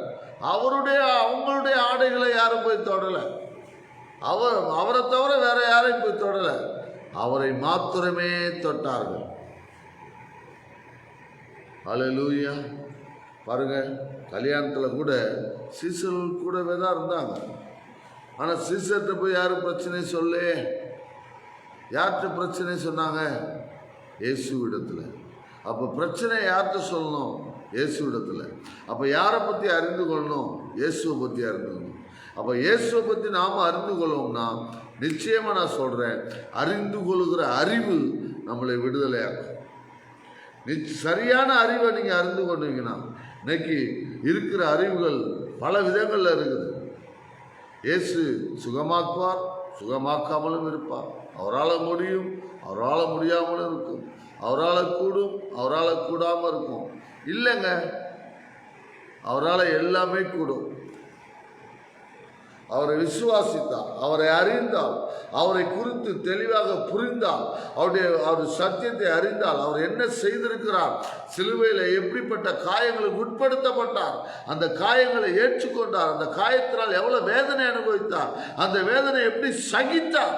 அவங்களுடைய ஆடைகளை யாரும் போய் தொடலை. அவரை தவிர வேற யாரையும் போய் தொடலை. அவரை மாத்திரமே தொட்டார்கள். அல்லேலூயா. பாருங்க, கல்யாணத்தில் கூட சீசர்கள் கூடவே தான் இருந்தாங்க. ஆனால் சீசர்கிட்ட போய் யாரும் பிரச்சனை சொல்ல. யார்கிட்ட பிரச்சனை சொன்னாங்க? இயேசுவிடத்தில். அப்போ பிரச்சனை யார்கிட்ட சொல்லணும்? இயேசுவிடத்தில். அப்போ யாரை பற்றி அறிந்து கொள்ளணும்? இயேசுவை பற்றி அறிந்து கொள்ளணும். அப்போ இயேசுவை பற்றி நாம் அறிந்து கொள்ளோம்னா நிச்சயமாக நான் சொல்கிறேன், அறிந்து கொள்கிற அறிவு நம்மளை விடுதலையாக்கும். சரியான அறிவை நீங்கள் அறிந்து கொண்டீங்கன்னா, இன்னைக்கு இருக்கிற அறிவுகள் பல விதங்களில் இருக்குது. இயேசு சுகமாக்குவார், சுகமாக்காமலும் இருப்பார். அவரால் முடியும், அவரால் முடியாமலும் இருக்கும். அவரால் கூடும், அவரால் கூடாமல் இருக்கும். இல்லைங்க, அவரால் எல்லாமே கூடும். அவரை விசுவாசித்தால், அவரை அறிந்தால், அவரை குறித்து தெளிவாக புரிந்தால், அவருடைய சத்தியத்தை அறிந்தால், அவர் என்ன செய்திருக்கிறார், சிலுவையில் எப்படிப்பட்ட காயங்களுக்கு உட்படுத்தப்பட்டார், அந்த காயங்களை ஏற்றுக்கொண்டார், அந்த காயத்தினால் எவ்வளவு வேதனை அனுபவித்தார், அந்த வேதனை எப்படி சகித்தார்,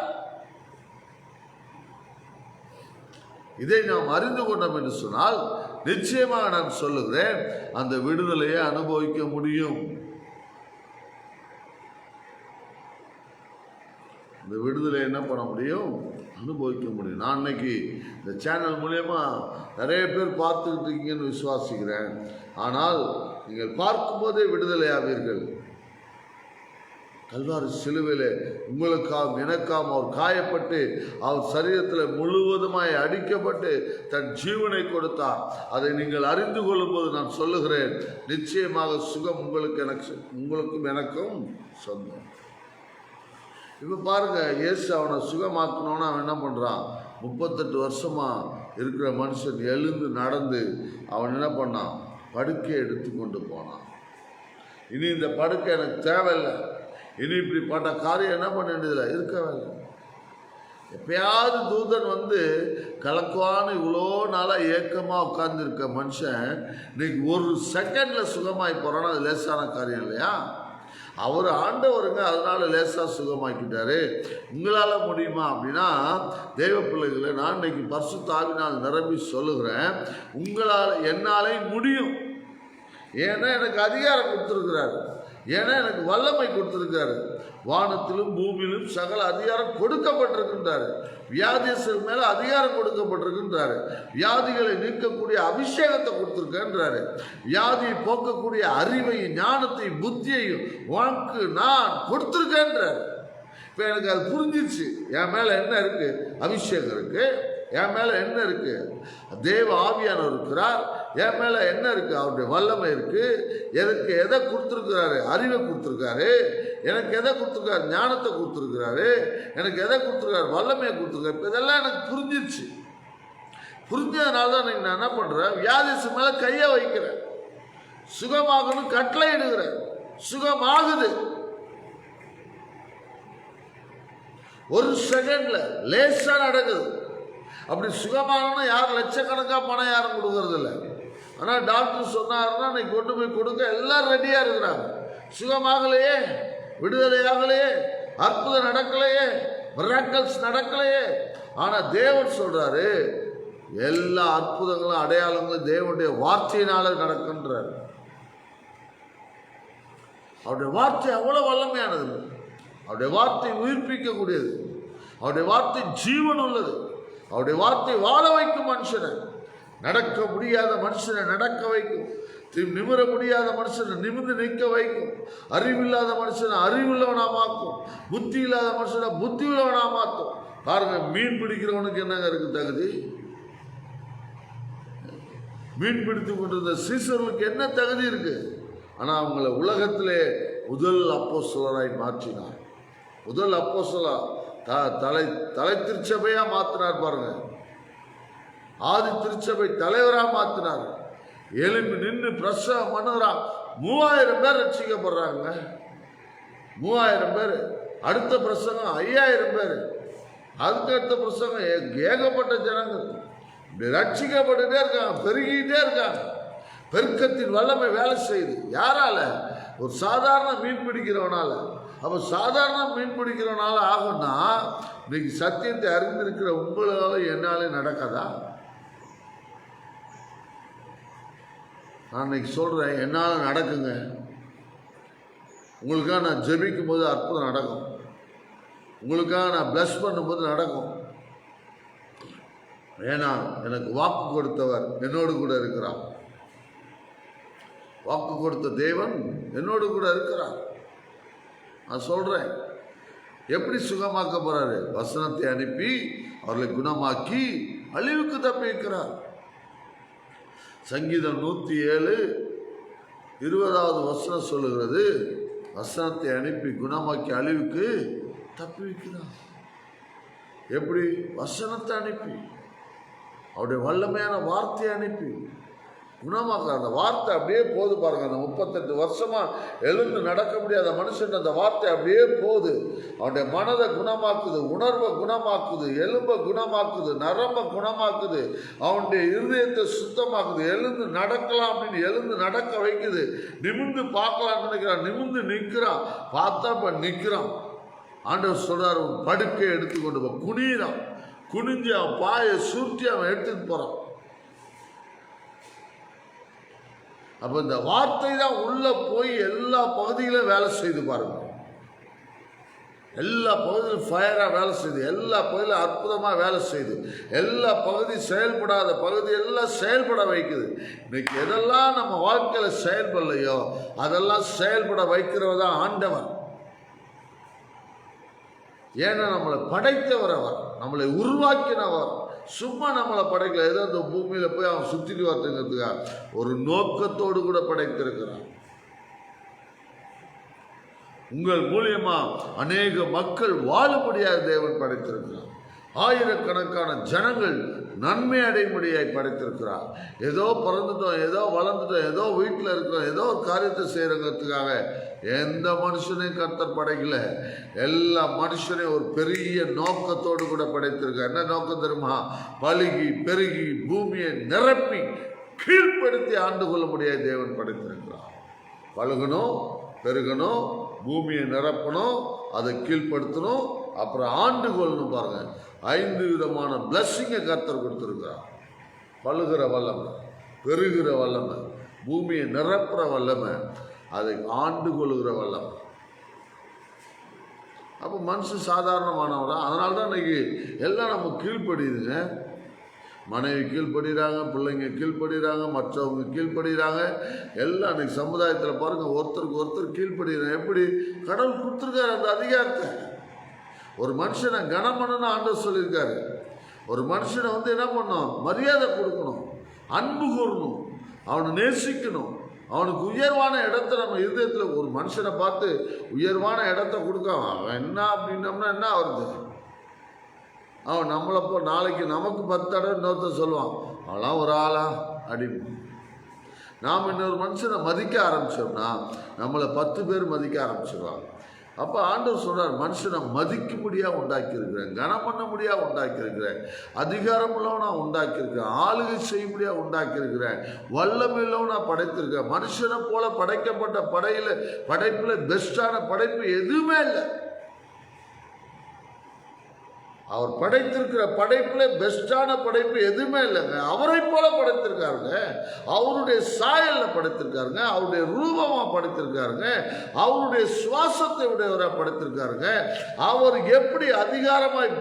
இதை நாம் அறிந்து கொண்டோம் என்று சொன்னால் நிச்சயமாக நான் சொல்லுகிறேன், அந்த விடுதலையை அனுபவிக்க முடியும். இந்த விடுதலை என்ன பண்ண முடியும்? அனுபவிக்க முடியும். நான் இன்னைக்கு இந்த சேனல் மூலமா நிறைய பேர் பார்த்துக்கிட்டு இருக்கீங்கன்னு விசுவாசிக்கிறேன். ஆனால் நீங்கள் பார்க்கும்போதே விடுதலை ஆவீர்கள். கல்வாரி சிலுவையில் உங்களுக்காகவும் எனக்காகவும் அவர் காயப்பட்டு, அவர் சரீரத்தில் முழுவதுமாய் அடிக்கப்பட்டு தன் ஜீவனை கொடுத்தார். அதை நீங்கள் அறிந்து கொள்ளும் போது நான் சொல்லுகிறேன், நிச்சயமாக சுகம் உங்களுக்கும் எனக்கும் சொந்தம். இப்போ பாருங்க, இயேசு அவனை சுகமாக்கணும்னு அவன் என்ன பண்ணுறான்? 38 வருஷமா இருக்கிற மனுஷன் எழுந்து நடந்து அவன் என்ன பண்ணான்? படுக்கையை எடுத்து கொண்டு போனான். இனி இந்த படுக்கை எனக்கு தேவையில்லை, இனி இப்படிப்பட்ட காரியம் என்ன பண்ண வேண்டியதில்லை, இருக்கவே இல்லை. எப்பயாவது தூதன் வந்து கலக்குவான்னு இவ்வளோ நாளாக ஏக்கமாக உட்கார்ந்துருக்க மனுஷன் இன்னைக்கு ஒரு செகண்டில் சுகமாகி போகிறான்னா அது லேசான காரியம் இல்லையா? அவர் ஆண்டவருங்க, அதனால லேசாக சுகமாக்கிட்டாரு. உங்களால் முடியுமா அப்படின்னா, தெய்வ பிள்ளைகளை நான் இன்னைக்கு பரிசுத்த ஆவியினால் நிரம்பி சொல்லுகிறேன், உங்களால் என்னாலே முடியும். ஏன்னா எனக்கு அதிகாரம் கொடுத்துருக்கிறாரு, ஏன்னா எனக்கு வல்லமை கொடுத்துருக்காரு. வானத்திலும் பூமியிலும் சகல அதிகாரம் கொடுக்கப்பட்டிருக்கின்றாரு. வியாதியர் மேல அதிகாரம் கொடுக்கப்பட்டிருக்கின்றாரு. வியாதிகளை நீக்கக்கூடிய அபிஷேகத்தை கொடுத்திருக்கின்றாரு. வியாதியை போக்கக்கூடிய அறிவையும் ஞானத்தையும் புத்தியையும் உனக்கு நான் கொடுத்திருக்கின்றார். இப்ப எனக்கு அது புரிஞ்சிச்சு. என் மேல என்ன இருக்கு? அபிஷேகம் இருக்கு. என் மேல என்ன இருக்கு? தேவ ஆவியானவர் இருக்கிறார். என் மேல என்ன இருக்கு? அவருடைய வல்லமை இருக்கு. எதை கொடுத்துருக்கிறாரு? அறிவை கொடுத்துருக்காரு. எனக்கு எதை கொடுத்துருக்காரு? ஞானத்தை கொடுத்துருக்கிறாரு. எனக்கு எதை கொடுத்துருக்காரு? வல்லமையை கொடுத்துருக்காரு. இப்போ இதெல்லாம் எனக்கு புரிஞ்சிருச்சு. புரிஞ்சதுனால தான் நான் என்ன பண்றேன்? வியாதிசு மேல கையை வைக்கிறேன், சுகமாகணும் கட்டளை இடுகிறேன், சுகமாகுது. ஒரு செகண்ட்ல லேசா நடக்குது. அப்படி சுகமாகனா யாரும் லட்சக்கணக்காக பணம் யாரும் கொடுக்கறது இல்லை. ஆனால் டாக்டர் சொன்னாருன்னா இன்னைக்கு கொண்டு போய் கொடுக்க எல்லாம் ரெடியாக இருக்கிறாங்க. சுகமாகலையே, விடுதலையாகலையே, அற்புதம் நடக்கலையே, மிராக்கிள்ஸ் நடக்கலையே. ஆனால் தேவன் சொல்றாரு எல்லா அற்புதங்களும் அடையாளங்களும் தேவனுடைய வார்த்தையினால நடக்கின்றார். அவருடைய வார்த்தை அவ்வளவு வல்லமையானது. அவருடைய வார்த்தை உயிர்ப்பிக்கக்கூடியது. அவருடைய வார்த்தை ஜீவன் உள்ளது. அவருடைய வார்த்தை வாழ வைக்கும் மனுஷனை. நடக்க முடியாத மனுஷனை நடக்க வைக்கும். நிமிர முடியாத மனுஷனை நிமிர்ந்து நிற்க வைக்கும். அறிவில்லாத மனுஷனை அறிவுள்ளவனாமாக்கும். புத்தி இல்லாத மனுஷனை புத்தி உள்ளவனாமாக்கும். பாருங்க, மீன் பிடிக்கிறவனுக்கு என்னங்க இருக்கு தகுதி? மீன் பிடித்து கொண்டிருந்த சீசர்களுக்கு என்ன தகுதி இருக்கு? ஆனால் அவங்கள உலகத்திலே முதல் அப்போஸ்தலராய் மாற்றினார். முதல் அப்போஸ்தலர் தலை திருச்சபையா மாத்தினார். பாருங்க, ஆதி திருச்சபை தலைவரா மாத்தினார். எலும்பி நின்று பிரசவம் பண்ணுறான். 3000 பேர் ரட்சிக்கப்படுறாங்க. 3000 பேர். அடுத்த பிரசங்கம் 5000 பேர். அதுக்கு அடுத்த பிரசங்கம் ஏகப்பட்ட ஜனங்கள் ரட்சிக்கப்பட்டுட்டே இருக்காங்க, பெருகிட்டே இருக்காங்க. பெருக்கத்தின் வல்லமை வேலை செய்யுது. யாரால? ஒரு சாதாரண மீன் பிடிக்கிறவனால. அப்போ சாதாரண மீன் பிடிக்கிறவனால ஆகும்னா இன்னைக்கு சத்தியத்தை அறிந்திருக்கிற உங்களால என்னாலே நடக்காதா? நான் இன்னைக்கு சொல்றேன், என்னால் நடக்குங்க. உங்களுக்காக நான் ஜெபிக்கும் போது அற்புதம் நடக்கும். உங்களுக்காக நான் பிளஸ் பண்ணும்போது நடக்கும். ஏன்னா எனக்கு வாக்கு கொடுத்தவர் என்னோடு கூட இருக்கிறார். வாக்கு கொடுத்த தேவன் என்னோடு கூட இருக்கிறார். நான் சொல்றேன், எப்படி சுகமாக்க போறாரு? வசனத்தை அனுப்பி அவர்களை குணமாக்கி அழிவுக்கு தப்பிக்கிறார். சங்கீதம் 107:20 வசனம் சொல்லுகிறது, வசனத்தை அனுப்பி குணமாக்கி அழிவுக்கு தப்பி வைக்கிறார். எப்படி? வசனத்தை அனுப்பி, அவருடைய வல்லமையான வார்த்தையை அனுப்பி குணமாக்குற அந்த வார்த்தை அப்படியே போது. பாருங்க, அந்த 38 வருஷமா எழுந்து நடக்க முடியாத மனுஷன் அந்த வார்த்தை அப்படியே போகுது. அவனுடைய மனதை குணமாக்குது, உணர்வை குணமாக்குது, எலும்பை குணமாக்குது, நரம்பை குணமாக்குது, அவனுடைய இருதயத்தை சுத்தமாக்குது. எழுந்து நடக்கலாம் அப்படின்னு எழுந்து நடக்க வைக்குது. நிமிர்ந்து பார்க்கலாம்னு நினைக்கிறான், நிமிர்ந்து நிற்கிறான். பார்த்தா இப்ப நிற்கிறான். ஆண்டவர் சொல்றாரு, படுக்கையை எடுத்துக்கொண்டு போ. குனிறான். குனிஞ்சு அவன் பாயை சுருட்டி அவன் எடுத்துட்டு போறான். அப்ப இந்த வார்த்தை தான் உள்ள போய் எல்லா பகுதியிலும் வேலை செய்து. பாருங்க, எல்லா பகுதியிலும் ஃபயரா வேலை செய்யுது. எல்லா பகுதியிலும் அற்புதமா வேலை செய்யுது. எல்லா பகுதி செயல்படாத பகுதி எல்லாம் செயல்பட வைக்குது. இன்னைக்கு எதெல்லாம் நம்ம வாழ்க்கையில செயல்படலையோ அதெல்லாம் செயல்பட வைக்கிறவர் தான் ஆண்டவர். ஏன்னா நம்மளை படைத்தவர் அவர், நம்மளை உருவாக்கினவர். சும்மா நம்மளை படைக்கல. ஏதோ அந்த பூமியில போய் அவன் சுத்திட்டு வரதுங்கிறதுக்காக ஒரு நோக்கத்தோடு கூட படைத்திருக்கிறான். உங்கள் மூலியமா அநேக மக்கள் வாழும்படியாக தேவன் படைத்திருக்கிறார். ஆயிரக்கணக்கான ஜனங்கள் நன்மை அடைமுடியாய் படைத்திருக்கிறார். ஏதோ பிறந்துட்டோம், ஏதோ வளர்ந்துட்டோம், ஏதோ வீட்டில் இருக்கிறோம், ஏதோ காரியத்தை செய்யறங்கிறதுக்காக எந்த மனுஷனையும் கர்த்தர் படைக்கல. எல்லா மனுஷனையும் ஒரு பெரிய நோக்கத்தோடு கூட படைத்திருக்கார். என்ன நோக்கம் தெரியுமா? பலுகி பெருகி பூமியை நிரப்பி கீழ்ப்படுத்தி ஆண்டு கொள்ள முடியாத தேவன் படைத்திருக்கிறார். பழுகணும், பெருகணும், பூமியை நிரப்பணும், அதை கீழ்ப்படுத்தணும், அப்புறம் ஆண்டு கொள்ளணும். பாருங்க, 5 விதமான பிளஸ்ஸிங்கை கர்த்தர் கொடுத்திருக்கிறார். பழுகிற வல்லமை, பெருகிற வல்லமை, பூமியை நிரப்புற வல்லமை, அதை ஆண்டு கொள்ளுகிற வல்லமை. அப்போ மனுஷன் சாதாரணமானவரா? அதனால தான் இன்னைக்கு எல்லாம் நம்ம கீழ்ப்படுதுங்க. மனைவி கீழ்ப்படுகிறாங்க, பிள்ளைங்க கீழ்ப்படுகிறாங்க, மற்றவங்க கீழ்ப்படுகிறாங்க. எல்லாம் இன்னைக்கு சமுதாயத்தில் பாருங்க, ஒருத்தருக்கு ஒருத்தர் கீழ்ப்படுகிறாங்க. எப்படி? கடவுள் கொடுத்துருக்காரு அந்த அதிகாரத்தை. ஒரு மனுஷனை கனம் பண்ணணும்னு ஆண்டவர் சொல்லியிருக்காரு. ஒரு மனுஷனை என்ன பண்ணணும்? மரியாதை கொடுக்கணும், அன்பு கூறணும், அவனை நேசிக்கணும். அவனுக்கு உயர்வான இடத்த நம்ம இருதயத்தில் ஒரு மனுஷனை பார்த்து உயர்வான இடத்த கொடுக்க அவன் என்ன அப்படின்னோம்னா என்ன வருது? அவன் நம்மளப்போ நாளைக்கு நமக்கு 10 தடவை இன்னொருத்தர் சொல்லுவான், அவெல்லாம் ஒரு ஆளா அடி. நாம் இன்னொரு மனுஷனை மதிக்க ஆரம்பிச்சோம்னா நம்மளை 10 பேர் மதிக்க ஆரம்பிச்சிடுவாங்க. அப்போ ஆண்டவர் சொல்றார், மனுஷனை மதிக்கும்படியா உண்டாக்கி இருக்கிறேன், கனம் பண்ண முடியா உண்டாக்கி இருக்கிறேன், அதிகாரம் உள்ளவனா உண்டாக்கி இருக்கிறேன், ஆளுகை செய்யும்படியா உண்டாக்கி இருக்கிறேன், வல்லமை உள்ளவனா படைத்திருக்கிறேன். மனுஷனை போல படைக்கப்பட்ட படைப்புல பெஸ்டான படைப்பு எதுவுமே இல்லை. அவர் படைத்திருக்கிற படைப்புல பெஸ்டான படைப்பு எதுவுமே இல்லைங்க. அவரை போல படைத்திருக்காருங்க, அவருடைய சாயல்ல படைத்திருக்காருங்க, அவருடைய ரூபமா படைத்திருக்காருங்க, அவருடைய சுவாசத்தை உடையவரை படைத்திருக்காருங்க. அவர் எப்படி அதிகாரமாய்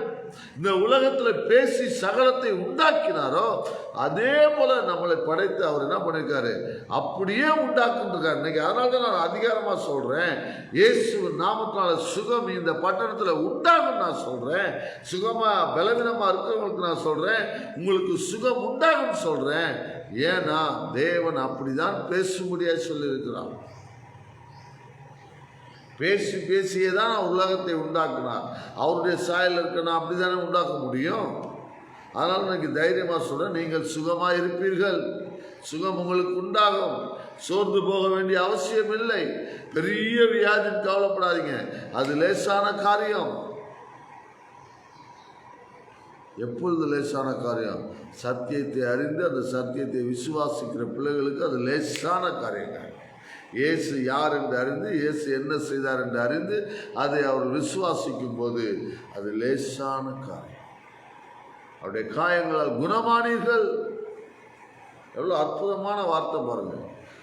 இந்த உலகத்தில் பேசி சகலத்தை உண்டாக்கினாரோ அதே போல நம்மளை படைத்து அவர் என்ன பண்ணிருக்காரு, அப்படியே உண்டாக்குறாரு இன்னைக்கு. அதனால தான் நான் அதிகாரமா சொல்றேன், இயேசு நாமத்தால சுகம் இந்த பட்டணத்தில் உண்டாகும் நான் சொல்றேன். சுகமா பலவீனமா இருக்கிறவங்களுக்கு நான் சொல்றேன், உங்களுக்கு சுகம் உண்டாகும் சொல்றேன். ஏன்னா தேவன் அப்படிதான் பேசும்படியா சொல்லி இருக்கிறார். பேசி பேசியே தான் உலகத்தை உண்டாக்குனார். அவருடைய சாயல் இருக்கணும், அப்படித்தானே உண்டாக்க முடியும். அதனால எனக்கு தைரியமாக சொல்றேன், நீங்கள் சுகமாக இருப்பீர்கள், சுகம் உங்களுக்கு உண்டாகும். சோர்ந்து போக வேண்டிய அவசியம் இல்லை. பெரிய வியாதின்னு கவலைப்படாதீங்க, அது லேசான காரியம். எப்பொழுது லேசான காரியம்? சத்தியத்தை அறிந்து அந்த சத்தியத்தை விசுவாசிக்கிற பிள்ளைகளுக்கு அது லேசான காரியங்கள். இயேசு யார் என்று அறிந்து, இயேசு என்ன செய்தார் என்று அறிந்து அதை அவர் விசுவாசிக்கும் போது அது லேசான காரியம். அவருடைய காயங்களால் குணமானீர்கள். எவ்வளோ அற்புதமான வார்த்தை பாருங்க,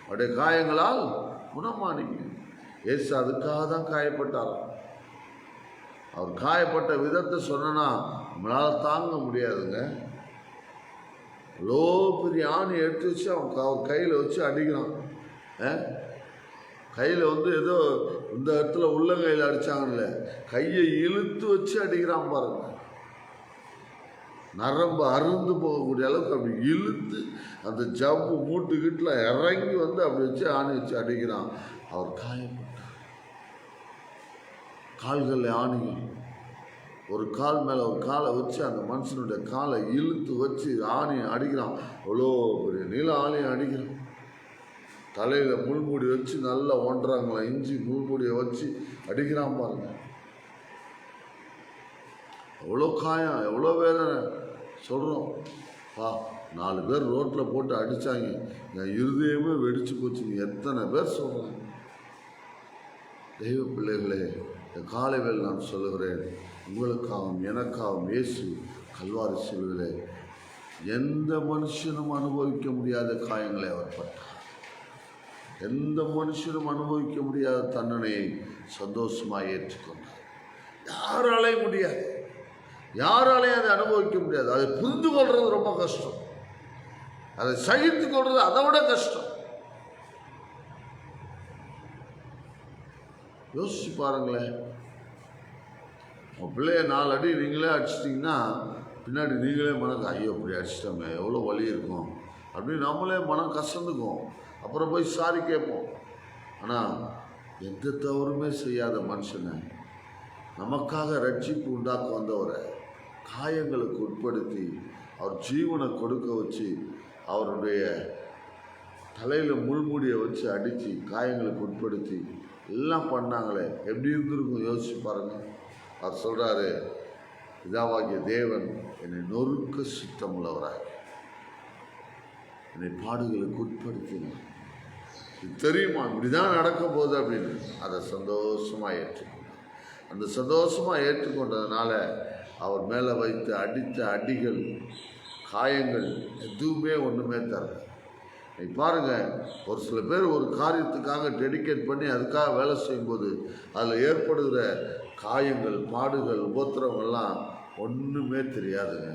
அவருடைய காயங்களால் குணமானீங்க. இயேசு அதுக்காக தான் காயப்பட்டார். அவர் காயப்பட்ட விதத்தை சொன்னா நம்மளால் தாங்க முடியாதுங்க. அவ்வளோ பெரிய ஆணி எடுத்து வச்சு அவன் கையில் வச்சு அடிக்கிறான். கையில் ஏதோ இந்த இடத்துல உள்ளங்கையில் அடித்தாங்கல்ல, கையை இழுத்து வச்சு அடிக்கிறான் பாருங்க. நரம்பு அருந்து போகக்கூடிய அளவுக்கு அப்படி இழுத்து அந்த ஜவ்வு மூட்டுக்கிட்டுல இறங்கி அப்படி வச்சு ஆணி வச்சு அடிக்கிறான். அவர் காயப்பட்டார். கால்களில் ஆணிகள், ஒரு கால் மேலே ஒரு காலை வச்சு அந்த மனுஷனுடைய காலை இழுத்து வச்சு ஆணி அடிக்கிறான். அவ்வளோ பெரிய நீள ஆணியை அடிக்கிறான். தலையில் முள்மூடி வச்சு நல்லா ஒன்றாங்களாம், இஞ்சி முள்மூடியை வச்சு அடிக்கிறான் பாருங்க. எவ்வளோ காயம், எவ்வளோ வேதனை சொல்கிறோம். 4 பேர் ரோட்டில் போட்டு அடித்தாங்க, என் இருதயமே வெடிச்சு போச்சுங்க. எத்தனை பேர் சொல்கிறாங்க. தெய்வ பிள்ளைகளே, இந்த காலைவேளை நான் சொல்லுகிறேன், உங்களுக்காகவும் எனக்காகவும் இயேசு கல்வாரி சிலுவையிலே எந்த மனுஷனும் அனுபவிக்க முடியாத காயங்களை அவர் பட்டார். எந்த மனுஷனும் அனுபவிக்க முடியாத தண்டனையை சந்தோஷமாக ஏற்றுக்கொண்டார். யாராலையும் முடியாது, யாராலையும் அதை அனுபவிக்க முடியாது. அதை புரிந்து கொள்றது ரொம்ப கஷ்டம், அதை சகித்து கொள்றது அதை விட கஷ்டம். யோசிச்சு பாருங்களேன், உங்கள் பிள்ளைய 4 அடி நீங்களே அடிச்சிட்டிங்கன்னா பின்னாடி நீங்களே மனக்கு ஐயோ அப்படி அடிச்சிட்டோமே எவ்வளோ வலி இருக்கும் அப்படின்னு நம்மளே மனம் கசந்துக்கும். அப்புறம் போய் சாரி கேட்போம். ஆனால் எந்த தவறுமே செய்யாத மனுஷனை நமக்காக ரட்சிப்பு உண்டாக்க வந்தவரை காயங்களுக்கு உட்படுத்தி அவர் ஜீவனை கொடுக்க வச்சு அவருடைய தலையில் முள்மூடியை வச்சு அடித்து காயங்களுக்கு உட்படுத்தி எல்லாம் பண்ணாங்களே, எப்படி இருந்திருக்கும் யோசிச்சு பாருங்கள். அவர் சொல்கிறாரு, பிதாவாகிய தேவன் என்னை நொறுக்க சித்தமுள்ளவராக என்னை பாடுகளுக்கு உட்படுத்தினார். இது தெரியுமா, இப்படிதான் நடக்க போகுது அப்படின்னு அதை சந்தோஷமாக ஏற்றுக்கொண்டார். அந்த சந்தோஷமாக ஏற்றுக்கொண்டதுனால அவர் மேலே வைத்து அடித்த அடிகள், காயங்கள் எதுவுமே ஒன்றுமே தரல. நீ பாருங்கள், ஒரு சில பேர் ஒரு காரியத்துக்காக டெடிகேட் பண்ணி அதுக்காக வேலை செய்யும்போது அதில் ஏற்படுகிற காயங்கள், பாடுகள், உபத்திரவங்கள்லாம் ஒன்றுமே தெரியாதுங்க.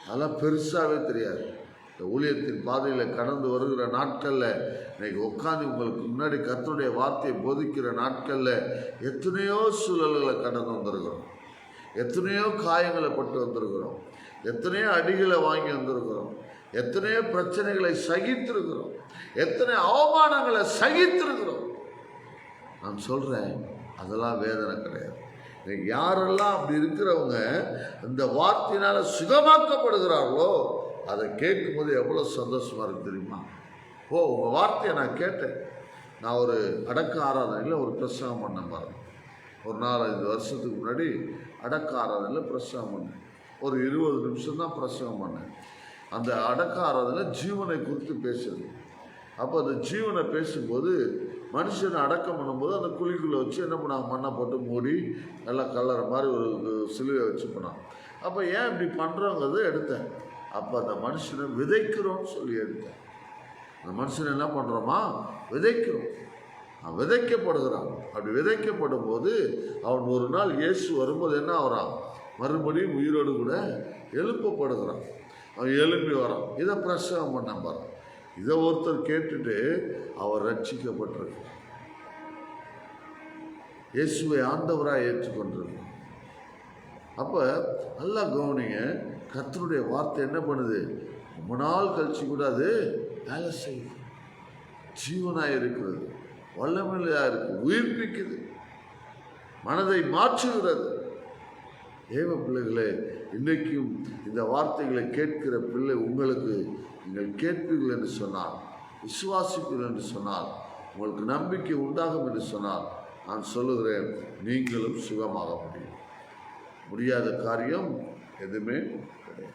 அதெல்லாம் பெருசாகவே தெரியாது. இந்த ஊழியத்தின் பாதையில் கடந்து வருகிற நாட்களில் இன்னைக்கு உட்காந்து உங்களுக்கு முன்னாடி கர்த்தருடைய வார்த்தையை போதிக்கிற நாட்களில் எத்தனையோ சூழல்களை கடந்து வந்திருக்கிறோம், எத்தனையோ காயங்களை பட்டு வந்திருக்கிறோம், எத்தனையோ அடிகளை வாங்கி வந்திருக்கிறோம், எத்தனையோ பிரச்சனைகளை சகித்திருக்கிறோம், எத்தனை அவமானங்களை சகித்திருக்கிறோம். நான் சொல்கிறேன், அதெல்லாம் வேதனை கிடையாது. இன்னைக்கு யாரெல்லாம் அப்படி இருக்கிறவங்க இந்த வார்த்தையினால் சுகமாக்கப்படுகிறார்களோ அதை கேட்கும்போது எவ்வளோ சந்தோஷமாக இருக்கு தெரியுமா. உங்கள் வார்த்தையை நான் கேட்டேன், நான் ஒரு அடக்க ஆராதனையில் ஒரு பிரசங்கம் பண்ணேன் பாருங்க. ஒரு 4-5 வருஷத்துக்கு முன்னாடி அடக்க ஆராதனையில் பிரசங்கம் பண்ணேன். ஒரு 20 நிமிஷம் தான் பிரசங்கம் பண்ணேன். அந்த அடக்க ஆராதனையில் ஜீவனை குறித்து பேசுறது. அப்போ அந்த ஜீவனை பேசும்போது மனுஷனை அடக்கம் பண்ணும்போது அந்த குழிக்குள்ளே வச்சு என்ன பண்ணாங்க, மண்ணை போட்டு மூடி நல்லா கல்லற மாதிரி ஒரு சிலுவை வச்சு பண்ணாங்க. அப்போ ஏன் இப்படி பண்ணுறோங்கிறத எடுத்தேன். அப்போ அந்த மனுஷனை விதைக்கிறோன்னு சொல்லி எடுத்தேன். அந்த மனுஷனை என்ன பண்ணுறோமா, விதைக்கிறோம். விதைக்கப்படுகிறான். அப்படி விதைக்கப்படும் போது அவன் ஒரு நாள் இயேசு வரும்போது என்ன ஆகிறான், மறுபடியும் உயிரோடு கூட எழுப்பப்படுகிறான். அவன் எழுப்பி வரான். இதை பிரசவம் பண்ண பாரு. இதை ஒருத்தர் கேட்டுட்டு அவர் ரட்சிக்கப்பட்டிருக்கிறார். இயேசுவை ஆண்டவராக ஏற்றுக்கொண்டிருக்கிறார். அப்போ நல்லா கவனிங்க, கர்த்தருடைய வார்த்தை என்ன பண்ணுது, ரொம்ப நாள் கழிச்சு கூட அது வேலை செய்யுது. ஜீவனாக இருக்கிறது, வல்லமையாக இருக்குது, உயிர்ப்பிக்குது, மனதை மாற்றுகிறது. தேவ பிள்ளைகளே, இன்றைக்கும் இந்த வார்த்தைகளை கேட்கிற பிள்ளை உங்களுக்கு நீங்கள் கேட்பீர்கள் என்று சொன்னால், விசுவாசிப்பீர்கள் என்று சொன்னால், உங்களுக்கு நம்பிக்கை உண்டாகும் என்று சொன்னால், நான் சொல்லுகிறேன், நீங்களும் சுகமாக முடியும். முடியாத காரியம் எதுவுமே கிடையாது.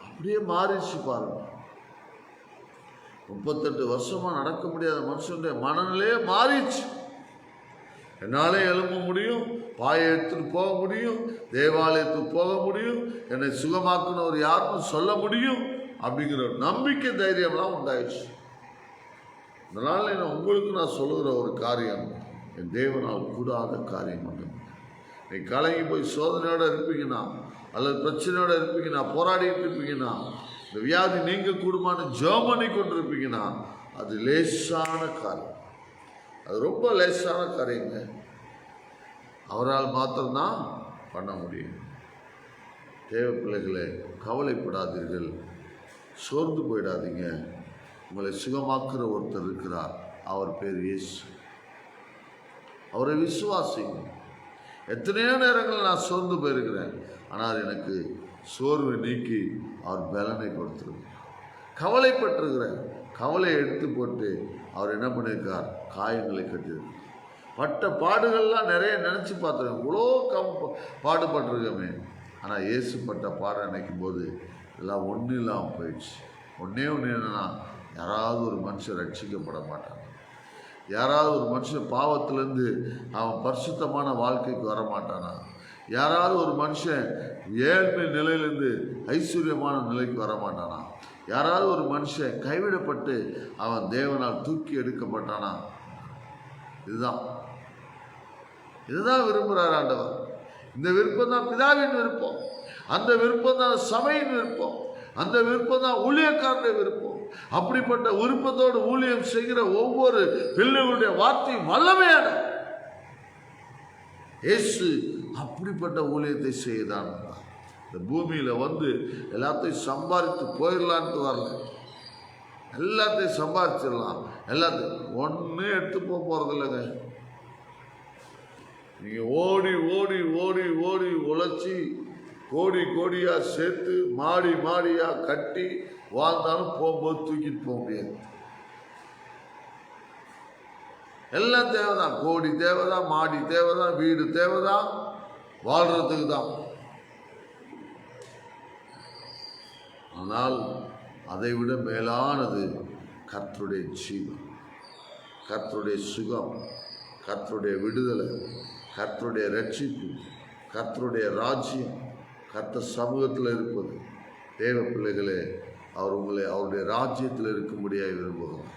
அப்படியே மாறிச்சு பாருங்க. 38 வருஷமா நடக்க முடியாத மனுஷனுடைய மனநிலையே மாறிச்சு. என்னாலே எழும்ப முடியும், பாயை எடுத்துட்டு போக முடியும், தேவாலயத்துக்கு போக முடியும், என்னை சுகமாக்குனவர் யாருன்னு சொல்ல முடியும் அப்படிங்கிற நம்பிக்கை தைரியம்லாம் உண்டாயிடுச்சு. அதனால உங்களுக்கு நான் சொல்லுகிற ஒரு காரியம், என் தேவனால் கூடாத காரியம் மட்டும். நீ கலங்கி போய் சோதனையோடு இருப்பீங்கன்னா, அல்லது பிரச்சனையோடு இருப்பீங்கன்னா, போராடிட்டு இருப்பீங்கன்னா, இந்த வியாதி நீங்க கூடுமான ஜெபம் பண்ணி கொண்டிருப்பீங்கன்னா, அது லேசான காரியம். அது ரொம்ப லேசான காரியங்க. அவரால் மாத்திரம்தான் பண்ண முடியும். தேவ பிள்ளைகளே, கவலைப்படாதீர்கள், சோர்ந்து போயிடாதீங்க. உங்களை சுகமாக்குற ஒருத்தர் இருக்கிறார். அவர் பேர் இயேசு. அவரை விசுவாசிங்க. எத்தனையோ நேரங்கள் நான் சோர்ந்து போயிருக்கிறேன், ஆனால் எனக்கு சோர்வை நீக்கி அவர் பலனை கொடுத்துருங்க. கவலைப்பட்டிருக்கிறேன், கவலையை எடுத்து போட்டு அவர் என்ன பண்ணியிருக்கார், காயங்களை கட்டியிருக்கார். பட்ட பாடுகள்லாம் நிறைய நினச்சி பார்த்துருக்கேன். இவ்வளோ பாடுபட்டிருக்கோமே, ஆனால் இயேசு பட்ட பாடம் நினைக்கும் போது எல்லாம் ஒன்றும் இல்லாமல் போயிடுச்சு. ஒன்றே ஒன்று என்னன்னா, யாராவது ஒரு மனுஷன் ரட்சிக்கப்பட மாட்டான். யாராவது ஒரு மனுஷன் பாவத்திலேருந்து அவன் பரிசுத்தமான வாழ்க்கைக்கு வரமாட்டானா? யாராவது ஒரு மனுஷன் ஏழ்மை நிலையிலேருந்து ஐஸ்வர்யமான நிலைக்கு வரமாட்டானா? யாராவது ஒரு மனுஷன் கைவிடப்பட்டு அவன் தேவனால் தூக்கி எடுக்கப்பட்டானா? இதுதான் விரும்புகிறார் ஆண்டவர். இந்த விருப்பம் தான் பிதாவின் விருப்பம், அந்த விருப்பம் தான் சபையின் விருப்பம், அந்த விருப்பம் தான் ஊழியக்காரனுடைய விருப்பம். அப்படிப்பட்ட விருப்பத்தோடு ஊழியம் செய்கிற ஒவ்வொரு பிள்ளைகளுடைய வார்த்தை வல்லமையான இயேசு அப்படிப்பட்ட ஊழியத்தை செய்தான். இந்த பூமியில வந்து எல்லாத்தையும் சம்பாதித்து போயிடலான்ட்டு வரல. எல்லாத்தையும் சம்பாதிச்சிடலாம், எல்லாத்தையும் ஒன்று எடுத்து போறது இல்லைங்க. நீங்க ஓடி ஓடி ஓடி ஓடி உழைச்சி கோடி கோடியா சேர்த்து மாடி மாடியா கட்டி வாழ்ந்தாலும் போகும்போது தூக்கிட்டு போக முடியாது. எல்லாம் தேவைதான். கோடி தேவைதான், மாடி தேவைதான், வீடு தேவைதான், வாழ்றதுக்கு தான். ஆனால் அதை விட மேலானது கர்த்தருடைய ஜீவன், கர்த்தருடைய சுகம், கர்த்தருடைய விடுதலை, கர்த்தருடைய ரட்சிப்பு, கர்த்தருடைய ராஜ்யம், கர்த்தர் சமூகத்தில் இருப்பது. தேவ பிள்ளைகளே, அவர் உங்களை அவருடைய ராஜ்யத்தில் இருக்கும்படியாக விரும்புகிறார்.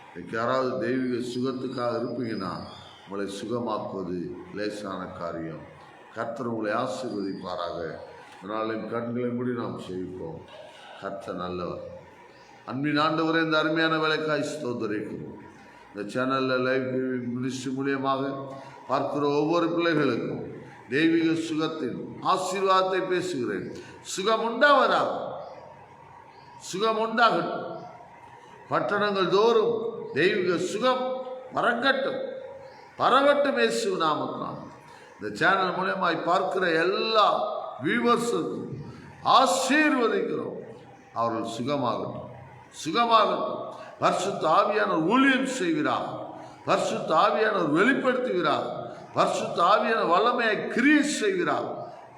இன்னைக்கு யாராவது தெய்வீக சுகத்துக்காக இருப்பீங்கன்னா, உங்களை சுகமாக்குவது லேசான காரியம். கர்த்தர் உங்களை ஆசீர்வதிப்பாராக. அதனாலும் கண்களை மூடி நாம் செய்வோம். கர்த்தர் நல்லவர். அன்பின் ஆண்டவரே, இந்த அருமையான வேலைக்காய் ஸ்தோத்திரிக்கிறோம். இந்த சேனலில் லைவ் மினிஸ்ட்ரி மூலியமாக பார்க்கிற ஒவ்வொரு பிள்ளைகளுக்கும் தெய்வீக சுகத்தின் ஆசீர்வாதத்தை பேசுகிறேன். சுகம் உண்டாவதாக, சுகம் உண்டாகட்டும். பட்டணங்கள் தோறும் தெய்வீக சுகம் பறக்கட்டும், பரவட்டும் இயேசு நாமத்தினால். இந்த சேனல் மூலமாய் பார்க்கிற எல்லா வியூவர்ஸுக்கும் ஆசீர்வதிக்கிறோம். அவர்கள் சுகமாகட்டும், சுகமாகட்டும். பரிசுத்த ஆவியானவர் ஊழியம் செய்கிறார். பரிசுத்த ஆவியானவர் வெளிப்படுத்துகிறார். பரிசுத்த ஆவியானவர் வல்லமையை கிரியை செய்கிறார்.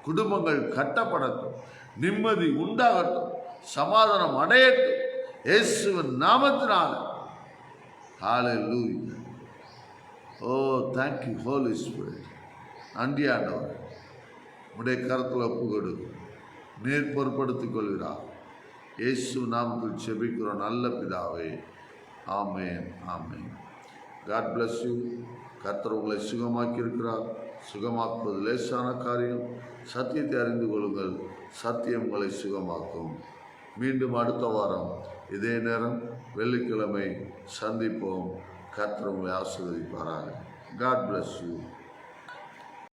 குடும்பங்கள் கட்டப்படட்டும், நிம்மதி உண்டாகட்டும், சமாதானம் அடையட்டும் இயேசுவின் நாமத்தினால. ஹல்லேலூயா. ஓ thank you Holy Spirit. நன்றி ஆண்டவர். உடைய கரத்தில் ஒப்பு கொடுக்கும். நீர் பொறுப்படுத்திக் கொள்கிறார். இயேசு நாமத்தில் செபிக்கிறோம் நல்ல பிதாவே. Amen, amen. God bless you. கர்த்தர் உங்களை சுகமாக்கி இருக்கிறார். சுகமாக்குவது லேசான காரியம். சத்தியத்தை அறிந்து கொள்ளுங்கள், சத்தியம் உங்களை சுகமாக்கும். மீண்டும் அடுத்த வாரம் இதே நேரம் வெள்ளிக்கிழமை சந்திப்போம். கர்த்தர் உங்களை ஆசீர்வதிப்பாராக. God bless you.